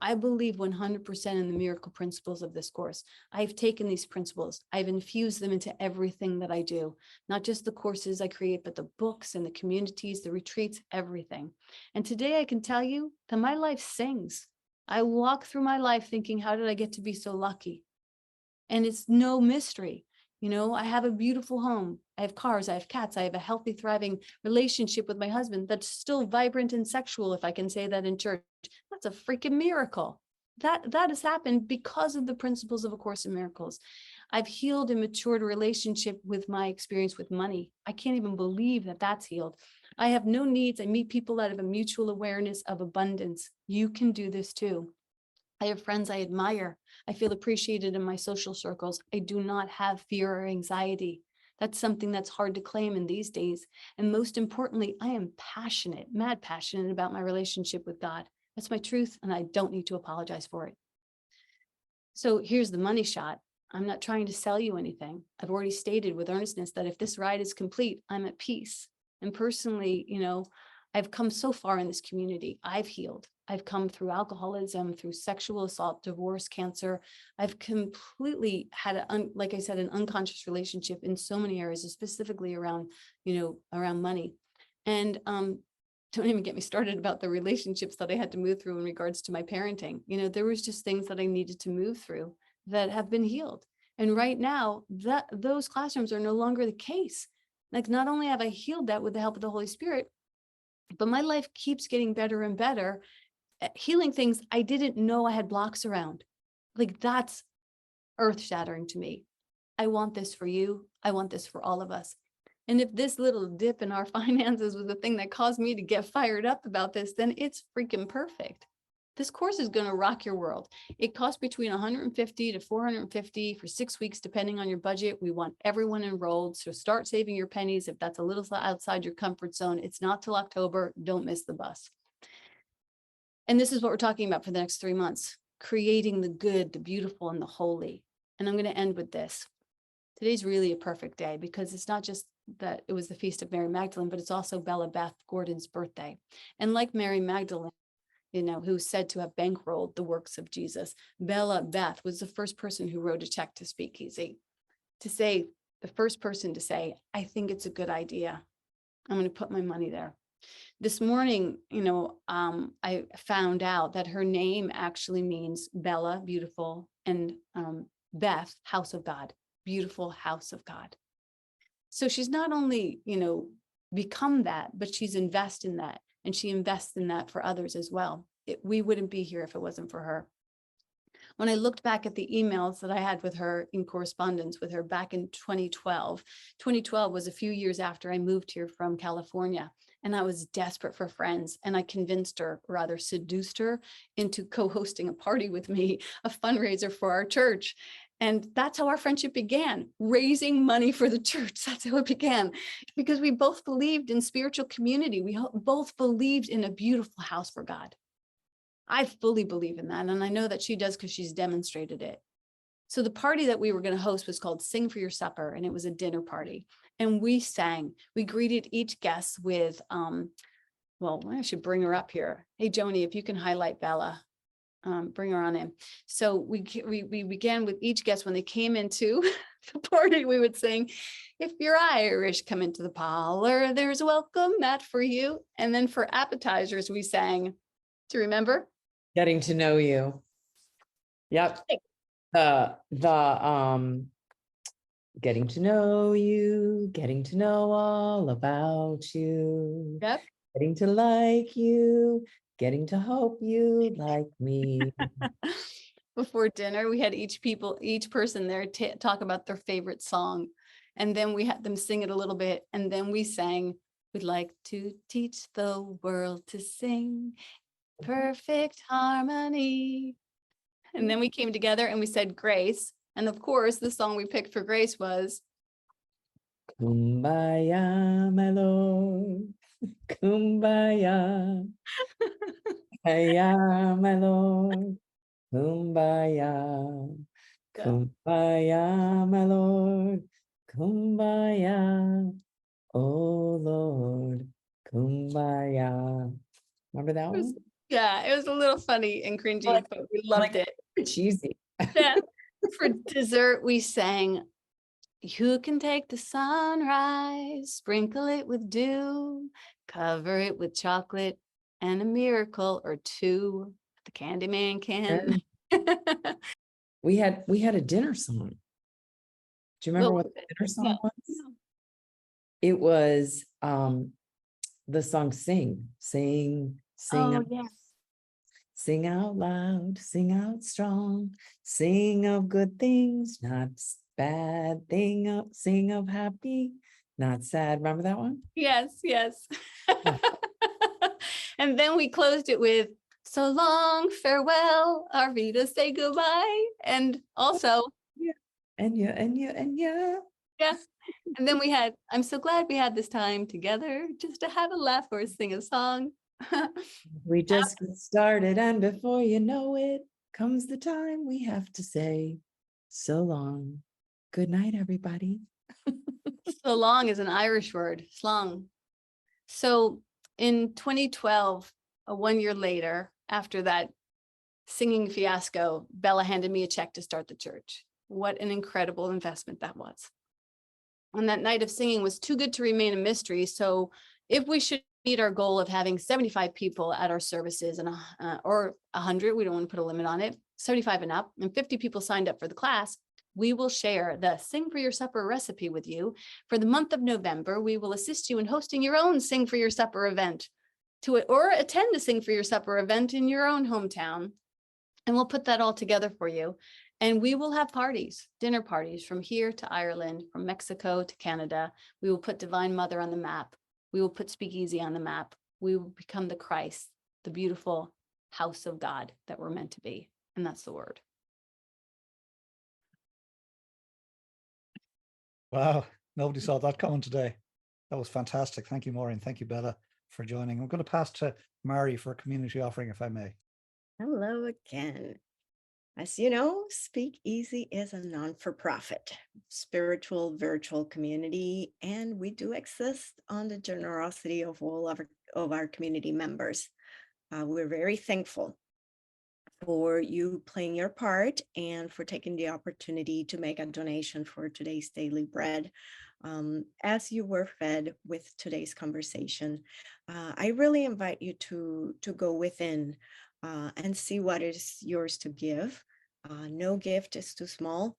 I believe 100% in the miracle principles of this course. I've taken these principles. I've infused them into everything that I do, not just the courses I create, but the books and the communities, the retreats, everything. And today I can tell you that my life sings. I walk through my life thinking, how did I get to be so lucky? And it's no mystery. I have a beautiful home. I have cars. I have cats. I have a healthy, thriving relationship with my husband that's still vibrant and sexual, if I can say that in church. That's a freaking miracle. That has happened because of the principles of A Course in Miracles. I've healed and matured a relationship with my experience with money. I can't even believe that that's healed. I have no needs. I meet people out of a mutual awareness of abundance. You can do this too. I have friends I admire. I feel appreciated in my social circles. I do not have fear or anxiety. That's something that's hard to claim in these days. And most importantly, I am passionate, mad passionate about my relationship with God. That's my truth, and I don't need to apologize for it. So here's the money shot. I'm not trying to sell you anything. I've already stated with earnestness that if this ride is complete, I'm at peace. And personally, I've come so far in this community. I've healed. I've come through alcoholism, through sexual assault, divorce, cancer. I've completely had, like I said, an unconscious relationship in so many areas, specifically around, around money. And don't even get me started about the relationships that I had to move through in regards to my parenting. There was just things that I needed to move through that have been healed. And right now, those classrooms are no longer the case. Like, not only have I healed that with the help of the Holy Spirit, but my life keeps getting better and better at healing things I didn't know I had blocks around. Like, that's earth-shattering to me. I want this for you. I want this for all of us. And if this little dip in our finances was the thing that caused me to get fired up about this, then it's freaking perfect. This course is going to rock your world. It costs between $150 to $450 for 6 weeks, depending on your budget. We want everyone enrolled. So start saving your pennies. If that's a little outside your comfort zone, it's not till October. Don't miss the bus. And this is what we're talking about for the next 3 months, creating the good, the beautiful, and the holy. And I'm going to end with this. Today's really a perfect day because it's not just that it was the feast of Mary Magdalene, but it's also Bella Beth Gordon's birthday. And like Mary Magdalene, who's said to have bankrolled the works of Jesus, Bella Beth was the first person who wrote a check to SpeakEasy, the first person to say, I think it's a good idea. I'm going to put my money there. This morning, I found out that her name actually means Bella, beautiful, and Beth, house of God, beautiful house of God. So she's not only, become that, but she's invested in that. And she invests in that for others as well. We wouldn't be here if it wasn't for her. When I looked back at the emails that I had with her in correspondence with her back in 2012 was a few years after I moved here from California. And I was desperate for friends. And I convinced her, rather seduced her into co-hosting a party with me, a fundraiser for our church. And that's how our friendship began, raising money for the church. That's how it began, because we both believed in spiritual community. We both believed in a beautiful house for God. I fully believe in that. And I know that she does because she's demonstrated it. So the party that we were going to host was called Sing for Your Supper. And it was a dinner party. And we sang. We greeted each guest with, I should bring her up here. Hey, Joni, if you can highlight Bella. Bring her on in. So we began with each guest when they came into the party. We would sing, if you're Irish, come into the parlor, there's a welcome mat for you. And then for appetizers, we sang, do you remember? Getting to know you. Yep. The getting to know you, getting to know all about you. Yep. Getting to like you. Getting to hope you like me. Before dinner, we had each person there talk about their favorite song. And then we had them sing it a little bit. And then we sang, we'd like to teach the world to sing perfect harmony. And then we came together and we said grace. And of course, the song we picked for grace was Kumbaya, my Lord. Kumbaya. Kumbaya, my Lord. Kumbaya. Kumbaya, my Lord. Kumbaya. Oh Lord. Kumbaya. Remember that one? Yeah, it was a little funny and cringy, but we loved it. Cheesy. Yeah. For dessert, we sang, "You can take the sunrise, sprinkle it with dew, cover it with chocolate, and a miracle or two. The Candyman can." We had a dinner song. Do you remember What what the was it? dinner song No. was? No. It was the song Sing, Sing, Sing. Oh, yes. Sing out loud, sing out strong, sing of good things, not bad thing, sing of happy, not sad. Remember that one? Yes, yes. And then we closed it with, "So long, farewell, Arvita, say goodbye." And also, And yeah. yeah. And then we had, "I'm so glad we had this time together just to have a laugh or sing a song." We just get started, and before you know it, comes the time we have to say so long. Good night, everybody. So long is an Irish word, slong. So in 2012, 1 year later, after that singing fiasco, Bella handed me a check to start the church. What an incredible investment that was. And that night of singing was too good to remain a mystery. So if we should meet our goal of having 75 people at our services and or 100, we don't want to put a limit on it, 75 and up, and 50 people signed up for the class, we will share the Sing for Your Supper recipe with you. For the month of November, we will assist you in hosting your own Sing for Your Supper event or attend a Sing for Your Supper event in your own hometown. And we'll put that all together for you. And we will have parties, dinner parties from here to Ireland, from Mexico to Canada. We will put Divine Mother on the map. We will put SpeakEasy on the map. We will become the Christ, the beautiful house of God that we're meant to be. And that's the word. Wow, nobody saw that coming today. That was fantastic. Thank you, Maureen. Thank you, Bella, for joining. I'm going to pass to Mary for a community offering, if I may. Hello again. As you know, SpeakEasy is a non-for-profit spiritual virtual community, and we do exist on the generosity of all of our community members. We're very thankful for you playing your part and for taking the opportunity to make a donation for today's daily bread. As you were fed with today's conversation, I really invite you to go within and see what is yours to give. No gift is too small.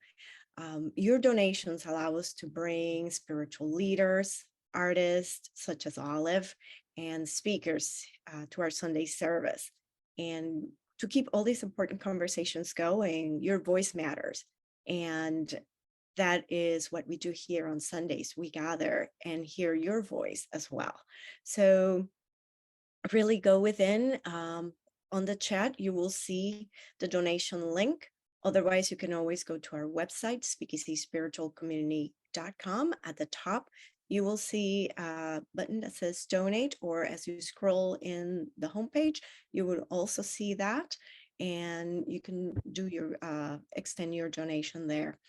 Your donations allow us to bring spiritual leaders, artists such as Olive, and speakers to our Sunday service. And to keep all these important conversations going, your voice matters. And that is what we do here on Sundays. We gather and hear your voice as well. So really go within. On the chat, you will see the donation link. Otherwise, you can always go to our website, SpeakEasySpiritualCommunity.com. At the top, you will see a button that says donate, or as you scroll in the homepage, you will also see that, and you can do your extend your donation there.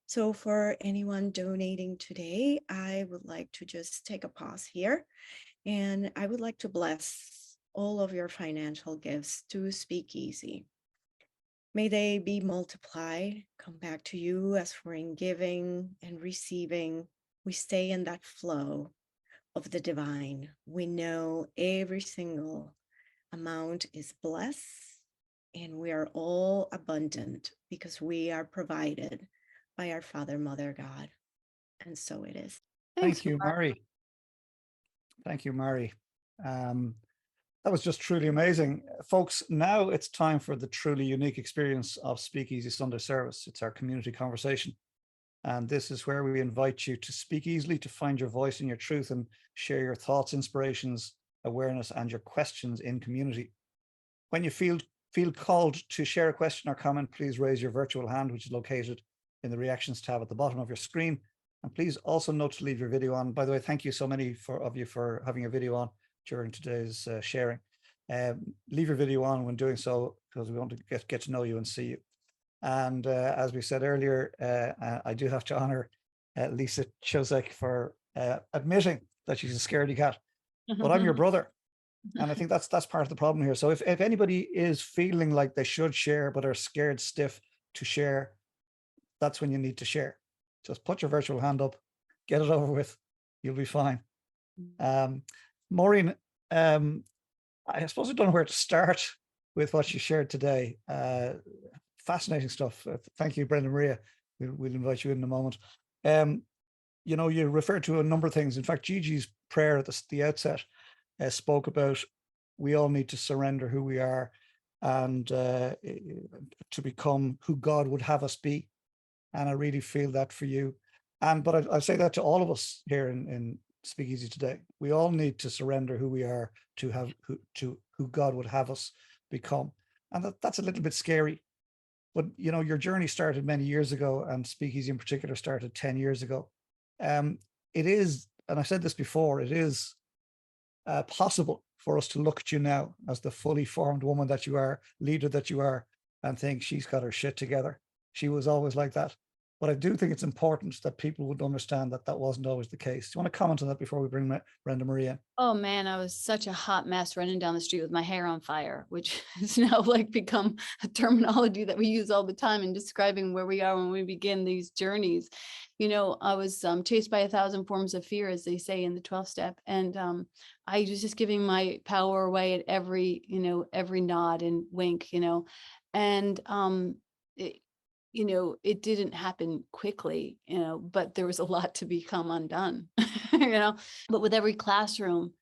So for anyone donating today, I would like to just take a pause here, and I would like to bless all of your financial gifts to SpeakEasy. May they be multiplied, come back to you as we're in giving and receiving. We stay in that flow of the divine. We know every single amount is blessed, and we are all abundant because we are provided by our Father, Mother, God. And so it is. Thank you, Mary. Thank you, Mary. That was just truly amazing. Folks, now it's time for the truly unique experience of SpeakEasy Sunday service. It's our community conversation. And this is where we invite you to speak easily, to find your voice and your truth, and share your thoughts, inspirations, awareness, and your questions in community. When you feel called to share a question or comment, please raise your virtual hand, which is located in the reactions tab at the bottom of your screen. And please also note to leave your video on. By the way, thank you so many of you for having a video on during today's sharing. Leave your video on when doing so, because we want to get to know you and see you. And as we said earlier, I do have to honor Lisa Chosek for admitting that she's a scaredy cat, but I'm your brother. And I think that's part of the problem here. So if anybody is feeling like they should share, but are scared stiff to share, that's when you need to share. Just put your virtual hand up, get it over with, you'll be fine. Maureen, I suppose I don't know where to start with what you shared today. Fascinating stuff. Thank you, Brenda Maria. We'll invite you in a moment. You know, you referred to a number of things. In fact, Gigi's prayer at the outset spoke about we all need to surrender who we are and to become who God would have us be. And I really feel that for you. But I say that to all of us here in SpeakEasy today. We all need to surrender who we are to who God would have us become. And that's a little bit scary. But, you know, your journey started many years ago, and SpeakEasy in particular started 10 years ago. It is, and I said this before, it is possible for us to look at you now as the fully formed woman that you are, leader that you are, and think she's got her shit together. She was always like that. But I do think it's important that people would understand that that wasn't always the case. Do you want to comment on that before we bring Brenda Marie in? Oh man, I was such a hot mess running down the street with my hair on fire, which has now like become a terminology that we use all the time in describing where we are when we begin these journeys. You know, I was chased by 1,000 forms of fear, as they say in the 12th step. And I was just giving my power away at every, you know, every nod and wink, you know, and you know, it didn't happen quickly, you know, but there was a lot to become undone, you know, but with every classroom,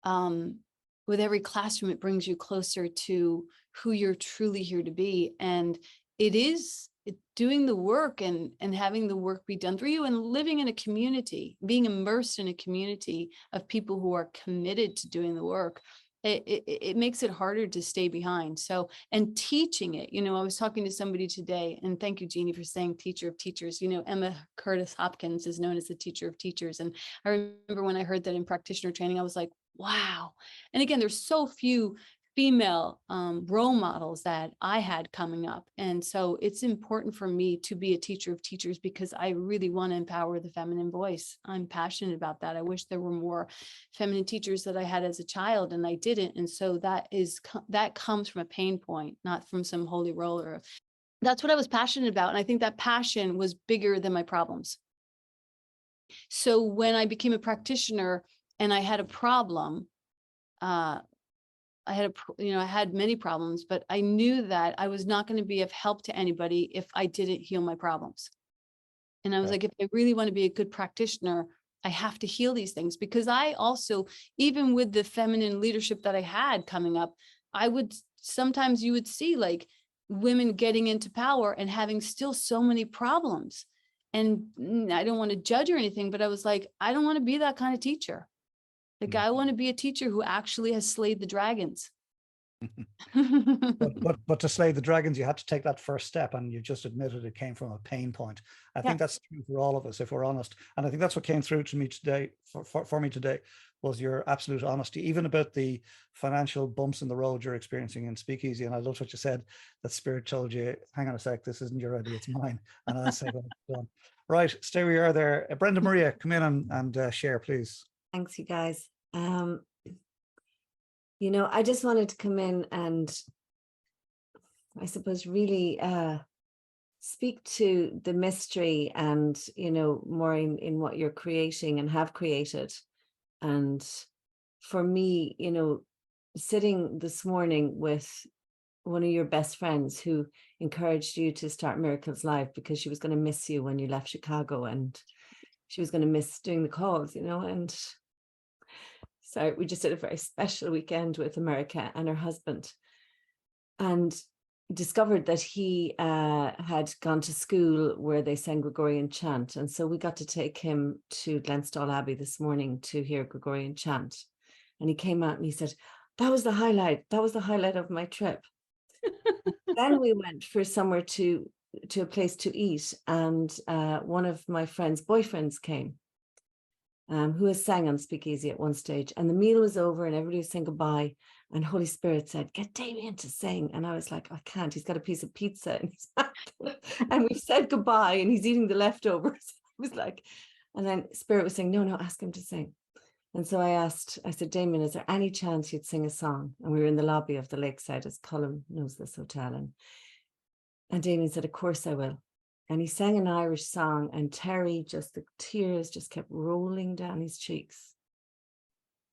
it brings you closer to who you're truly here to be. And doing the work and having the work be done for you and living in a community, being immersed in a community of people who are committed to doing the work. It makes it harder to stay behind. So, and teaching it, you know, I was talking to somebody today, and thank you, Jeannie, for saying teacher of teachers. You know, Emma Curtis Hopkins is known as the teacher of teachers. And I remember when I heard that in practitioner training, I was like, wow. And again, there's so few female role models that I had coming up. And so it's important for me to be a teacher of teachers because I really want to empower the feminine voice. I'm passionate about that. I wish there were more feminine teachers that I had as a child and I didn't. And so that comes from a pain point, not from some holy roller. That's what I was passionate about. And I think that passion was bigger than my problems. So when I became a practitioner and I had a problem, I had many problems, but I knew that I was not going to be of help to anybody if I didn't heal my problems. And I was like, if I really want to be a good practitioner, I have to heal these things, because I also, even with the feminine leadership that I had coming up, sometimes you would see like women getting into power and having still so many problems. And I don't want to judge or anything, but I was like, I don't want to be that kind of teacher. Like, I want to be a teacher who actually has slayed the dragons. but to slay the dragons, you had to take that first step, and you just admitted it came from a pain point. I think that's true for all of us, if we're honest. And I think that's what came through to me today, for me today, was your absolute honesty, even about the financial bumps in the road you're experiencing in Speakeasy. And I loved what you said, that Spirit told you, hang on a sec, this isn't your idea, it's mine. And I said, well, right, stay where you are there. Brenda Maria, come in and share, please. Thanks, you guys. You know, I just wanted to come in and I suppose really speak to the mystery and, you know, Maureen, in what you're creating and have created. And for me, you know, sitting this morning with one of your best friends who encouraged you to start Miracles Live because she was going to miss you when you left Chicago, and she was going to miss doing the calls, you know. And so we just did a very special weekend with America and her husband, and discovered that he had gone to school where they sang Gregorian chant. And so we got to take him to Glenstall Abbey this morning to hear Gregorian chant. And he came out and he said, that was the highlight. That was the highlight of my trip. Then we went for somewhere to a place to eat. And one of my friend's boyfriends came, who has sang on Speakeasy at one stage. And the meal was over and everybody was saying goodbye. And Holy Spirit said, get Damien to sing. And I was like, I can't. He's got a piece of pizza in his mouth. And we've said goodbye and he's eating the leftovers. I was like, and then Spirit was saying, no, ask him to sing. And so I said, Damien, is there any chance you'd sing a song? And we were in the lobby of the Lakeside, as Colm knows this hotel. And Damien said, of course I will. And he sang an Irish song, and Terry, just the tears just kept rolling down his cheeks.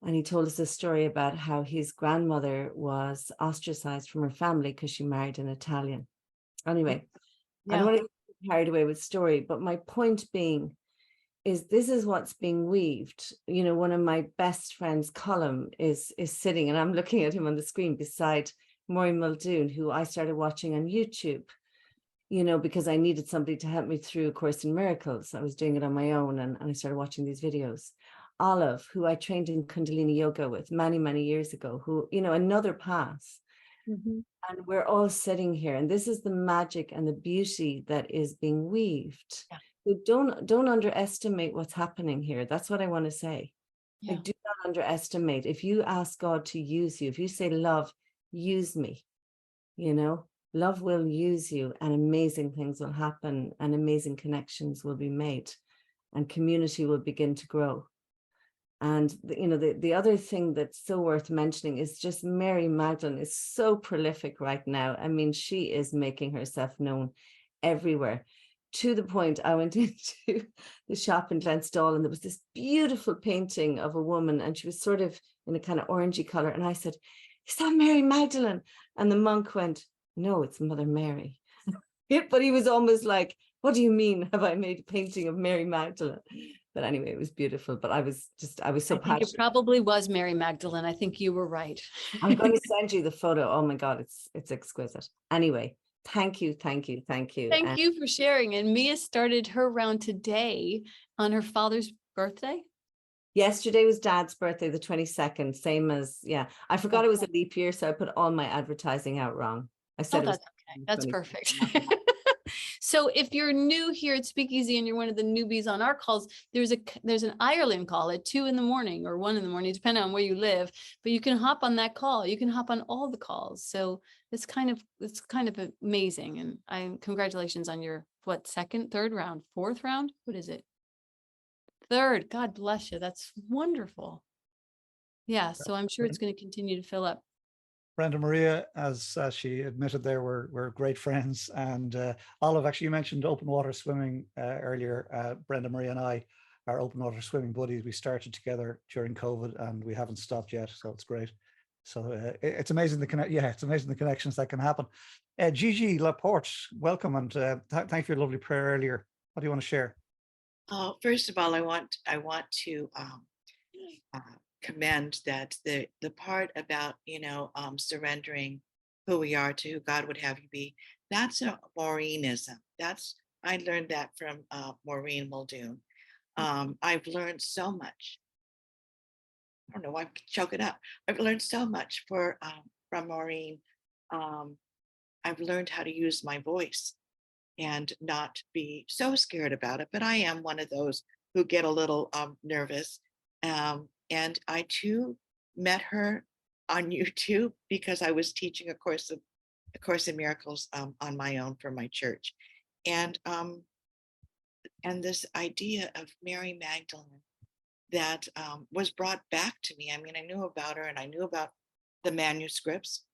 And he told us a story about how his grandmother was ostracized from her family because she married an Italian. Anyway, I don't want to get carried away with story, but my point being is this is what's being weaved. You know, one of my best friends, Colm, is sitting, and I'm looking at him on the screen beside Mary Muldoon, who I started watching on YouTube, you know, because I needed somebody to help me through A Course in Miracles. I was doing it on my own, and I started watching these videos. Olive, who I trained in Kundalini Yoga with many, many years ago, who, you know, another path. Mm-hmm. And we're all sitting here, and this is the magic and the beauty that is being weaved. Yeah. So don't underestimate what's happening here. That's what I want to say. Yeah. Like, do not underestimate. If you ask God to use you, if you say, love, use me, love will use you, and amazing things will happen, and amazing connections will be made, and community will begin to grow. And the other thing that's so worth mentioning is just Mary Magdalene is so prolific right now. I mean, she is making herself known everywhere, to the point I went into the shop in Glenstall, and there was this beautiful painting of a woman, and she was sort of in a kind of orangey color. And I said, "Is that Mary Magdalene?" And the monk went, "No, it's Mother Mary." But he was almost like, "What do you mean? Have I made a painting of Mary Magdalene?" But anyway, it was beautiful. But I was so I think passionate. it probably was Mary Magdalene. I think you were right. I'm going to send you the photo. Oh my God, it's exquisite. Anyway, thank you. Thank And you for sharing. And Mia started her round today on her father's birthday. yesterday was Dad's birthday, the 22nd, same as, yeah. I forgot it was a leap year, so I put all my advertising out wrong. I said Oh, it was that's okay. That's 22nd. perfect. So if you're new here at Speakeasy and you're one of the newbies on our calls, there's an Ireland call at 2 in the morning or 1 in the morning, depending on where you live. But you can hop on that call. You can hop on all the calls. So it's kind of amazing. And congratulations on your second, third round, fourth round. What is it? Third. God bless you. That's wonderful. Yeah. So I'm sure it's going to continue to fill up. Brenda Maria, as she admitted there, we're great friends. And Olive, actually, you mentioned open water swimming earlier. Brenda Maria and I are open water swimming buddies. We started together during COVID, and we haven't stopped yet. So it's great. So it's amazing it's amazing the connections that can happen. Gigi Laporte, welcome, and thank you for your lovely prayer earlier. What do you want to share? First of all, I want to commend that the part about surrendering who we are to who God would have you be. That's a Maureenism. I learned that from Maureen Muldoon. I've learned so much. I don't know why I choke it up. I've learned so much from Maureen. I've learned how to use my voice and not be so scared about it. But I am one of those who get a little nervous. And I too met her on YouTube because I was teaching a course in miracles on my own for my church, and this idea of Mary Magdalene that was brought back to me. I mean, I knew about her and I knew about the manuscripts,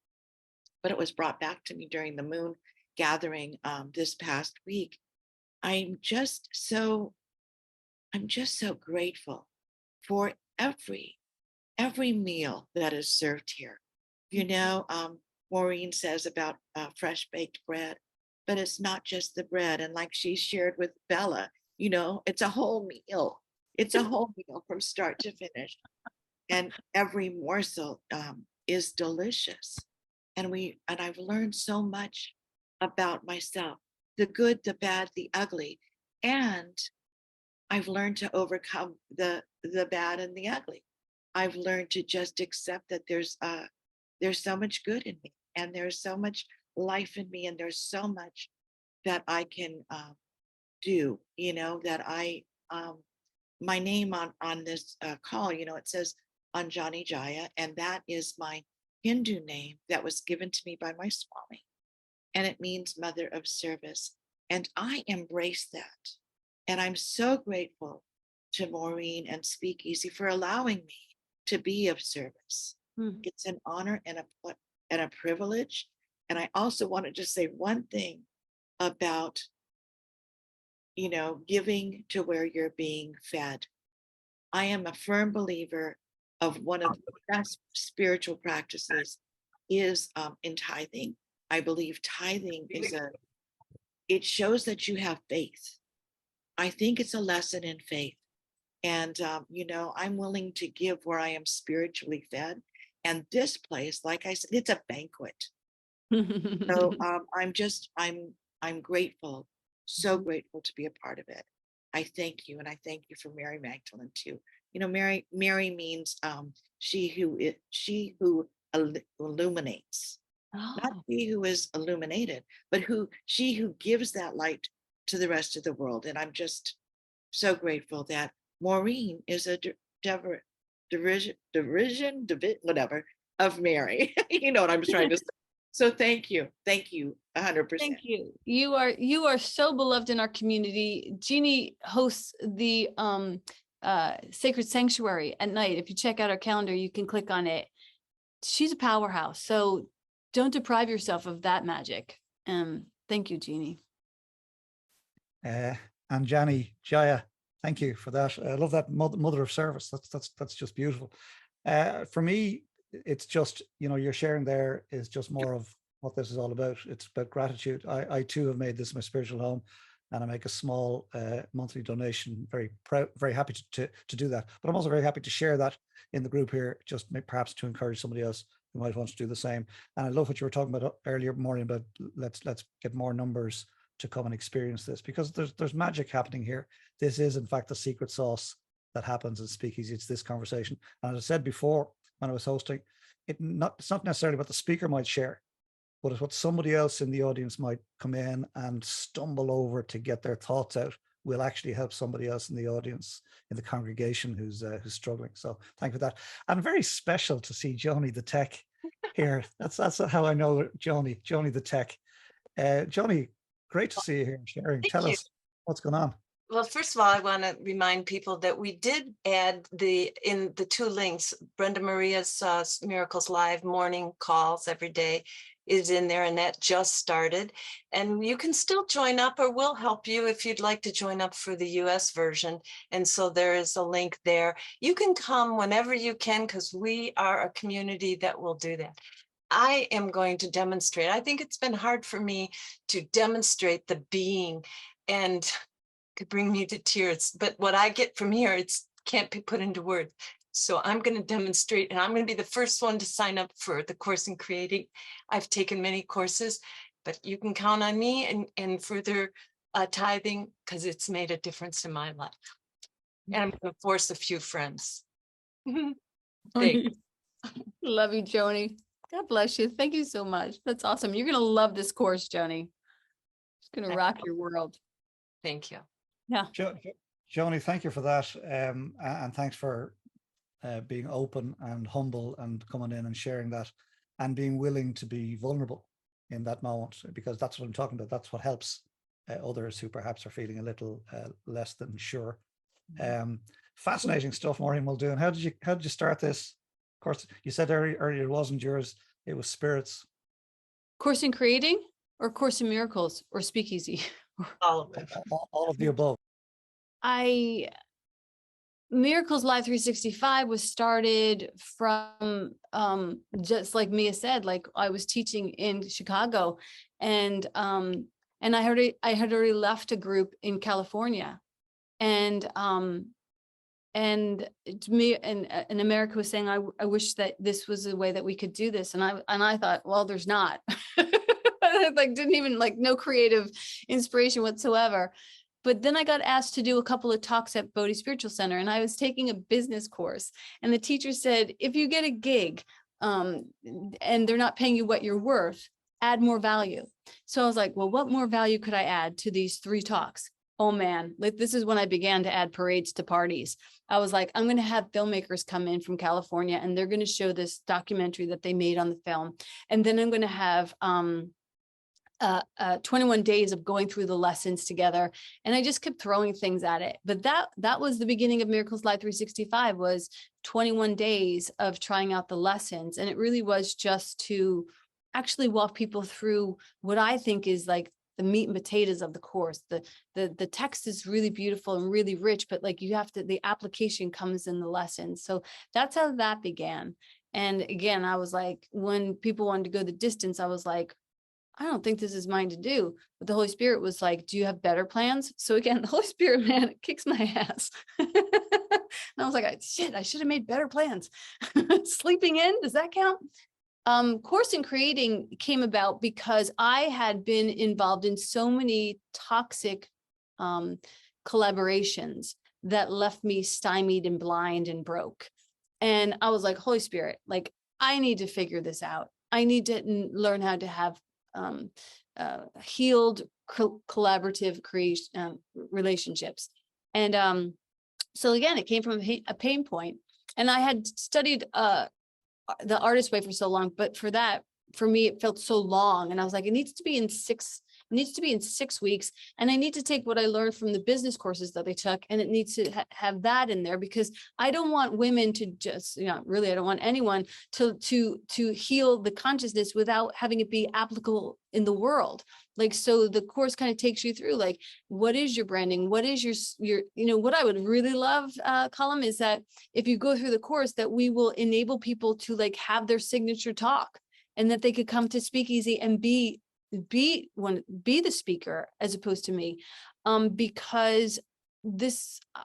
but it was brought back to me during the Moon gathering this past week. I'm just so grateful for every meal that is served here. Maureen says about fresh baked bread, but it's not just the bread. And like she shared with Bella, it's a whole meal. It's a whole meal from start to finish. And every morsel is delicious. And I've learned so much about myself, the good, the bad, the ugly. And I've learned to overcome the bad and the ugly. I've learned to just accept that there's so much good in me, and there's so much life in me, and there's so much that I can do. That my name on this call, it says Anjani Jaya, and that is my Hindu name that was given to me by my Swami, and it means mother of service, and I embrace that. And I'm so grateful to Maureen and SpeakEasy for allowing me to be of service. It's an honor and a privilege. And I also wanted to say one thing about, giving to where you're being fed. I am a firm believer of one of the best spiritual practices is in tithing. I believe tithing it shows that you have faith. I think it's a lesson in faith. And, I'm willing to give where I am spiritually fed. And this place, like I said, it's a banquet. So I'm grateful, so grateful to be a part of it. I thank you. And I thank you for Mary Magdalene too. Mary means she who illuminates. Not she who is illuminated, but she who gives that light to the rest of the world. And I'm just so grateful that Maureen is a whatever of Mary. You know what I'm trying to say. So thank you. 100%. Thank you. You are so beloved in our community. Jeannie hosts the Sacred Sanctuary at night. If you check out our calendar, you can click on it. She's a powerhouse. So don't deprive yourself of that magic. Thank you, Jeannie. And Jaya, thank you for that. I love that mother of service. That's just beautiful. For me, it's just, you're sharing there is just more of what this is all about. It's about gratitude. I too have made this my spiritual home, and I make a small monthly donation. Very proud, very happy to do that. But I'm also very happy to share that in the group here, just perhaps to encourage somebody else who might want to do the same. And I love what you were talking about earlier, Maureen, about let's get more numbers to come and experience this, because there's magic happening here. This is in fact the secret sauce that happens in Speakeasy. It's this conversation. And as I said before, when I was hosting, it's not necessarily what the speaker might share, but it's what somebody else in the audience might come in and stumble over to get their thoughts out will actually help somebody else in the audience, in the congregation who's struggling. So thank you for that. And very special to see Joni the Tech here. That's how I know Joni the Tech. Joni, great to see you here sharing. Tell us what's going on. Well, first of all, I want to remind people that we did add in the 2 links, Brenda Maria's Miracles Live morning calls every day is in there, and that just started. And you can still join up, or we'll help you if you'd like to join up for the US version. And so there is a link there. You can come whenever you can, because we are a community that will do that. I am going to demonstrate. I think it's been hard for me to demonstrate the being, and could bring me to tears, but what I get from here, it's can't be put into words. So I'm going to demonstrate, and I'm going to be the first one to sign up for the course in creating. I've taken many courses, but you can count on me and further tithing, because it's made a difference in my life. And I'm going to force a few friends. Thanks. Love you, Joni. God bless you. Thank you so much. That's awesome. You're going to love this course, Joni. It's going to rock your world. Thank you. Yeah. Joni, thank you for that. And thanks for being open and humble and coming in and sharing that and being willing to be vulnerable in that moment, because that's what I'm talking about. That's what helps others who perhaps are feeling a little less than sure. Fascinating stuff, Maureen Muldoon. How did you start this? Of course, you said earlier it wasn't yours, it was Spirit's. Course in Creating, or Course in Miracles, or Speakeasy? All of it. All of the above. Miracles Live 365 was started from just like Mia said, like I was teaching in Chicago, and I had already left a group in California, and me and America was saying, I wish that this was a way that we could do this, and I thought, well, there's not. Like didn't even no creative inspiration whatsoever. But then I got asked to do a couple of talks at Bodhi Spiritual Center, and I was taking a business course, and the teacher said, if you get a gig and they're not paying you what you're worth, add more value. So I was like, well, what more value could I add to these 3 talks? Oh man, this is when I began to add parades to parties. I was like, I'm going to have filmmakers come in from California, and they're going to show this documentary that they made on the film. And then I'm going to have 21 days of going through the lessons together. And I just kept throwing things at it. But that was the beginning of Miracles Live 365, was 21 days of trying out the lessons. And it really was just to actually walk people through what I think is like the meat and potatoes of the course. The text is really beautiful and really rich, but the application comes in the lessons. So that's how that began. And again, I was like, when people wanted to go the distance, I was like, I don't think this is mine to do. But the Holy Spirit was like, do you have better plans? So again, the Holy Spirit, man, it kicks my ass. And I was like, shit, I should have made better plans. Sleeping in, does that count? Course in Creating came about because I had been involved in so many toxic collaborations that left me stymied and blind and broke. And I was like, Holy Spirit, I need to figure this out. I need to learn how to have healed collaborative relationships. And so again, it came from a pain point. And I had studied the artist way for so long, but for me, it felt so long. And I was like, it needs to be in 6 weeks. And I need to take what I learned from the business courses that they took, and it needs to have that in there, because I don't want women to just, really, I don't want anyone to heal the consciousness without having it be applicable in the world. Like, so the course kind of takes you through, like, what is your branding? What is your, what I would really love, Colum, is that if you go through the course, that we will enable people to like have their signature talk, and that they could come to SpeakEasy and be the speaker as opposed to me, because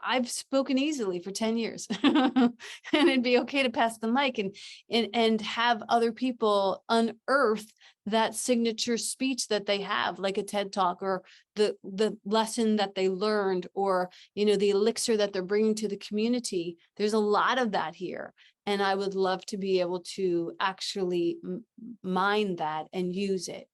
I've spoken easily for 10 years and it'd be okay to pass the mic and have other people unearth that signature speech that they have, like a TED Talk, or the lesson that they learned, or the elixir that they're bringing to the community. There's a lot of that here, and I would love to be able to actually mine that and use it.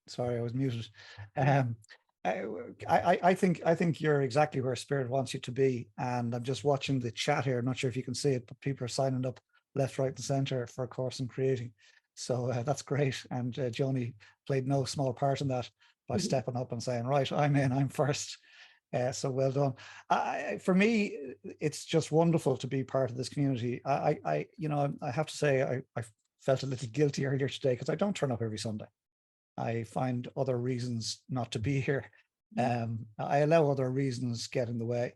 Sorry, I was muted. I think you're exactly where Spirit wants you to be. And I'm just watching the chat here. I'm not sure if you can see it, but people are signing up left, right, and center for a course in creating. So that's great. And Joni played no small part in that by stepping up and saying, right, I'm in, I'm first. So well done. For me, it's just wonderful to be part of this community. I have to say, I felt a little guilty earlier today because I don't turn up every Sunday. I find other reasons not to be here. I allow other reasons get in the way.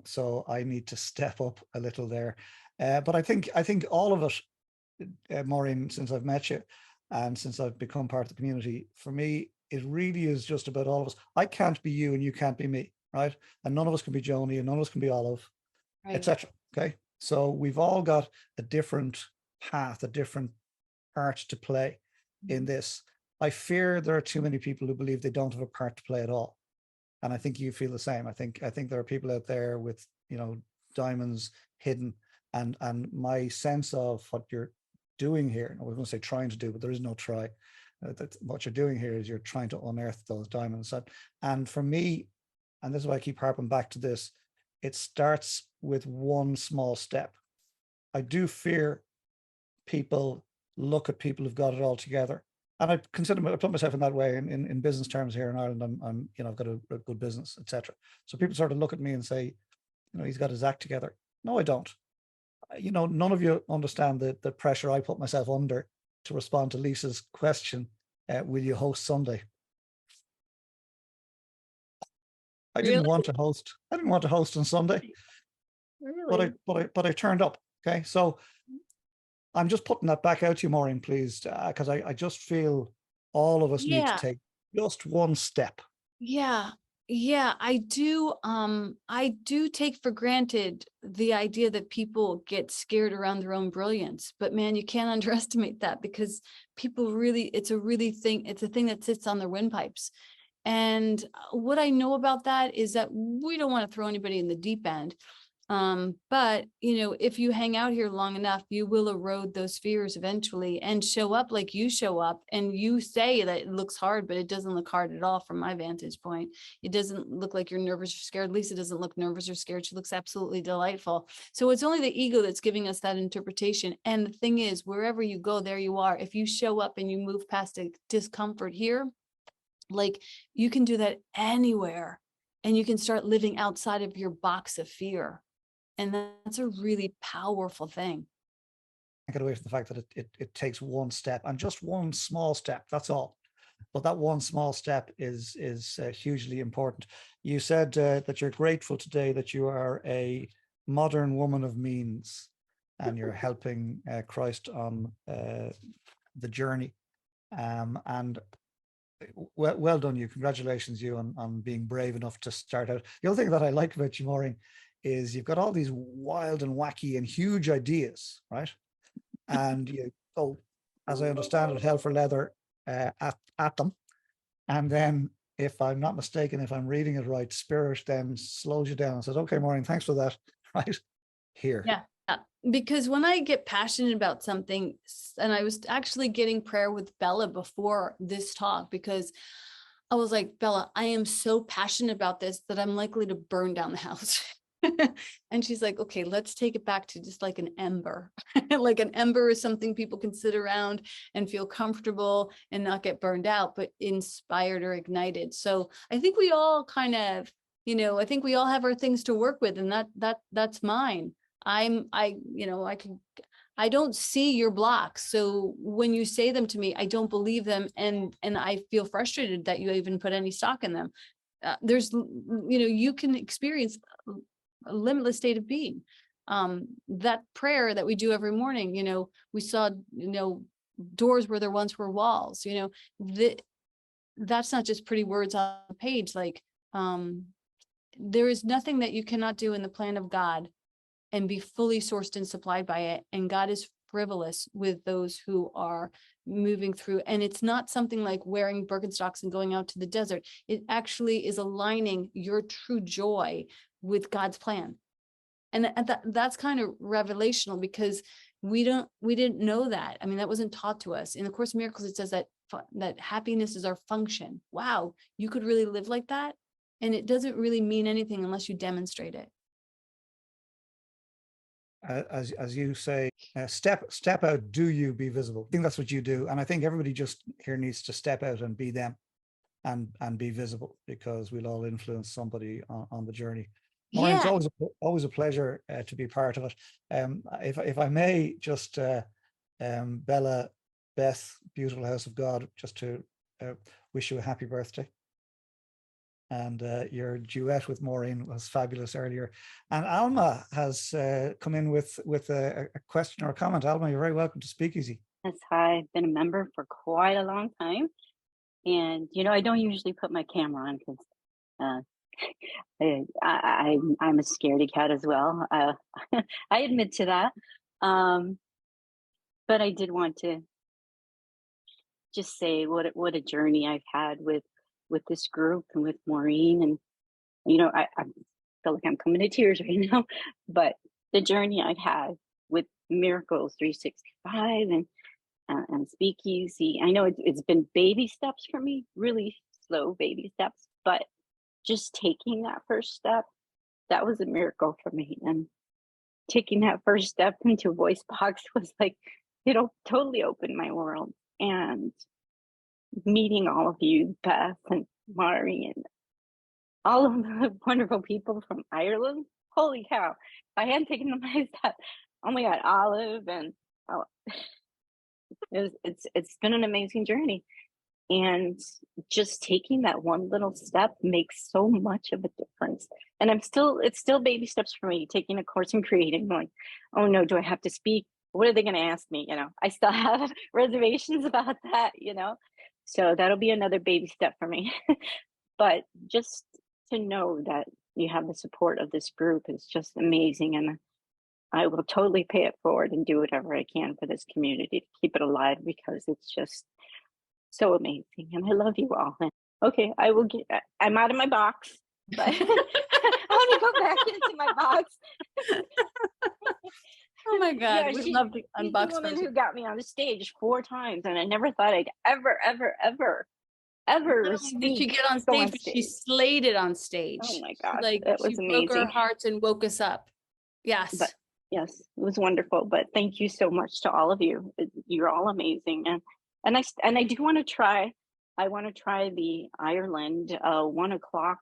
So I need to step up a little there. But I think all of it, Maureen, since I've met you and since I've become part of the community, for me, it really is just about all of us. I can't be you and you can't be me, right? And none of us can be Joni and none of us can be Olive, Right. etc. Okay. So we've all got a different path, a different part to play in this. I fear there are too many people who believe they don't have a part to play at all. And I think you feel the same. I think there are people out there with, diamonds hidden, and my sense of what you're doing here, I was going to say trying to do, but there is no try. What you're doing here is you're trying to unearth those diamonds. And for me, and this is why I keep harping back to this, it starts with one small step. I do fear people look at people who've got it all together. And I put myself in that way in business terms here in Ireland. I've got a good business, etc. So people sort of look at me and say, he's got his act together. No, I don't. None of you understand the pressure I put myself under to respond to Lisa's question. Will you host Sunday? I didn't want to host. I didn't want to host on Sunday. Really? But I turned up. Okay, so I'm just putting that back out to you, Maureen, please, because I just feel all of us need to take just one step. Yeah, I do. I do take for granted the idea that people get scared around their own brilliance, but man, you can't underestimate that, because people really, it's a thing that sits on their windpipes. And what I know about that is that we don't want to throw anybody in the deep end. But if you hang out here long enough, you will erode those fears eventually and show up like you show up. And you say that it looks hard, but it doesn't look hard at all from my vantage point. It doesn't look like you're nervous or scared. Lisa doesn't look nervous or scared. She looks absolutely delightful. So it's only the ego that's giving us that interpretation. And the thing is, wherever you go, there you are. If you show up and you move past a discomfort here, like, you can do that anywhere, and you can start living outside of your box of fear. And that's a really powerful thing. I get away from the fact that it takes one step, and just one small step, that's all. But that one small step is hugely important. You said that you're grateful today that you are a modern woman of means, and you're helping Christ on the journey. And well done you. Congratulations you on being brave enough to start out. The other thing that I like about you, Maureen, is you've got all these wild and wacky and huge ideas, right? And you go, as I understand it, hell for leather at them. And then, if I'm not mistaken, if I'm reading it right, Spirit then slows you down and says, okay, Maureen, thanks for that, right? Here. Yeah. Because when I get passionate about something, and I was actually getting prayer with Bella before this talk, because I was like, Bella, I am so passionate about this that I'm likely to burn down the house. And she's like, okay, let's take it back to just like an ember. Like an ember is something people can sit around and feel comfortable and not get burned out, but inspired or ignited. So I think we all kind of, I think we all have our things to work with, and that's mine. I don't see your blocks. So when you say them to me, I don't believe them. And I feel frustrated that you even put any stock in them. You can experience a limitless state of being. That prayer that we do every morning, we saw, doors where there once were walls, that's not just pretty words on a page. Like, there is nothing that you cannot do in the plan of God and be fully sourced and supplied by it. And God is frivolous with those who are moving through. And it's not something like wearing Birkenstocks and going out to the desert. It actually is aligning your true joy with God's plan. And that's kind of revelational, because we didn't know that. I mean, that wasn't taught to us. In the Course in Miracles, it says that happiness is our function. Wow, you could really live like that. And it doesn't really mean anything unless you demonstrate it. As you say, step out, do you be visible? I think that's what you do. And I think everybody just here needs to step out and be them and be visible, because we'll all influence somebody on the journey. Maureen, Yeah. it's always a pleasure to be part of it. If I may just, Bella, Beth, beautiful house of God, just to wish you a happy birthday. And your duet with Maureen was fabulous earlier. And Alma has come in with a question or a comment. Alma, you're very welcome to SpeakEasy. Yes, hi. I've been a member for quite a long time. And, I don't usually put my camera on because I'm a scaredy cat as well. I admit to that. But I did want to just say what a journey I've had with this group and with Maureen. And, I feel like I'm coming to tears right now, but the journey I've had with Miracles 365 and SpeakEasy, I know it's been baby steps for me, really slow baby steps, but just taking that first step, that was a miracle for me. And taking that first step into Voice Box was like, totally opened my world. And meeting all of you, Beth and Maureen, and all of the wonderful people from Ireland. Holy cow. If I hadn't taken my step, oh my God, Olive, and it's been an amazing journey. And just taking that one little step makes so much of a difference. And it's still baby steps for me, taking a course in creating, going, oh no, do I have to speak? What are they going to ask me? I still have reservations about that, So that'll be another baby step for me. But just to know that you have the support of this group is just amazing. And I will totally pay it forward and do whatever I can for this community to keep it alive, because it's just so amazing. And I love you all. Okay, I'm out of my box, but I want to go back into my box. Oh my God, Yeah, we'd she's love to the unbox woman her. who got me on the stage 4 times, and I never thought I'd ever Not only did she speak. get on go stage, but she slayed it on stage. Oh my God, Like, that she was broke our amazing. hearts and woke us up. Yes. But yes, it was wonderful. But thank you so much to all of you. You're all amazing. And I do want to try. I want to try the Ireland 1 o'clock.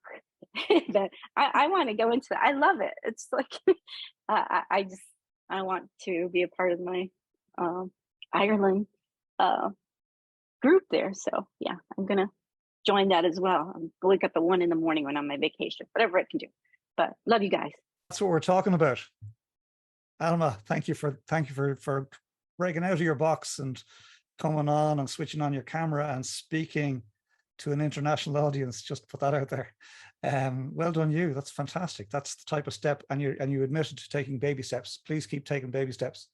That I want to go into that. I love it. It's like I want to be a part of my Ireland group there. So yeah, I'm gonna join that as well. I'm wake up at 1 in the morning when I'm on my vacation, whatever I can do. But love you guys. That's what we're talking about. Alma, thank you for breaking out of your box and coming on and switching on your camera and speaking to an international audience. Just put that out there. Well done, you. That's fantastic. That's the type of step, and you admitted to taking baby steps. Please keep taking baby steps,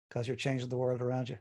because you're changing the world around you.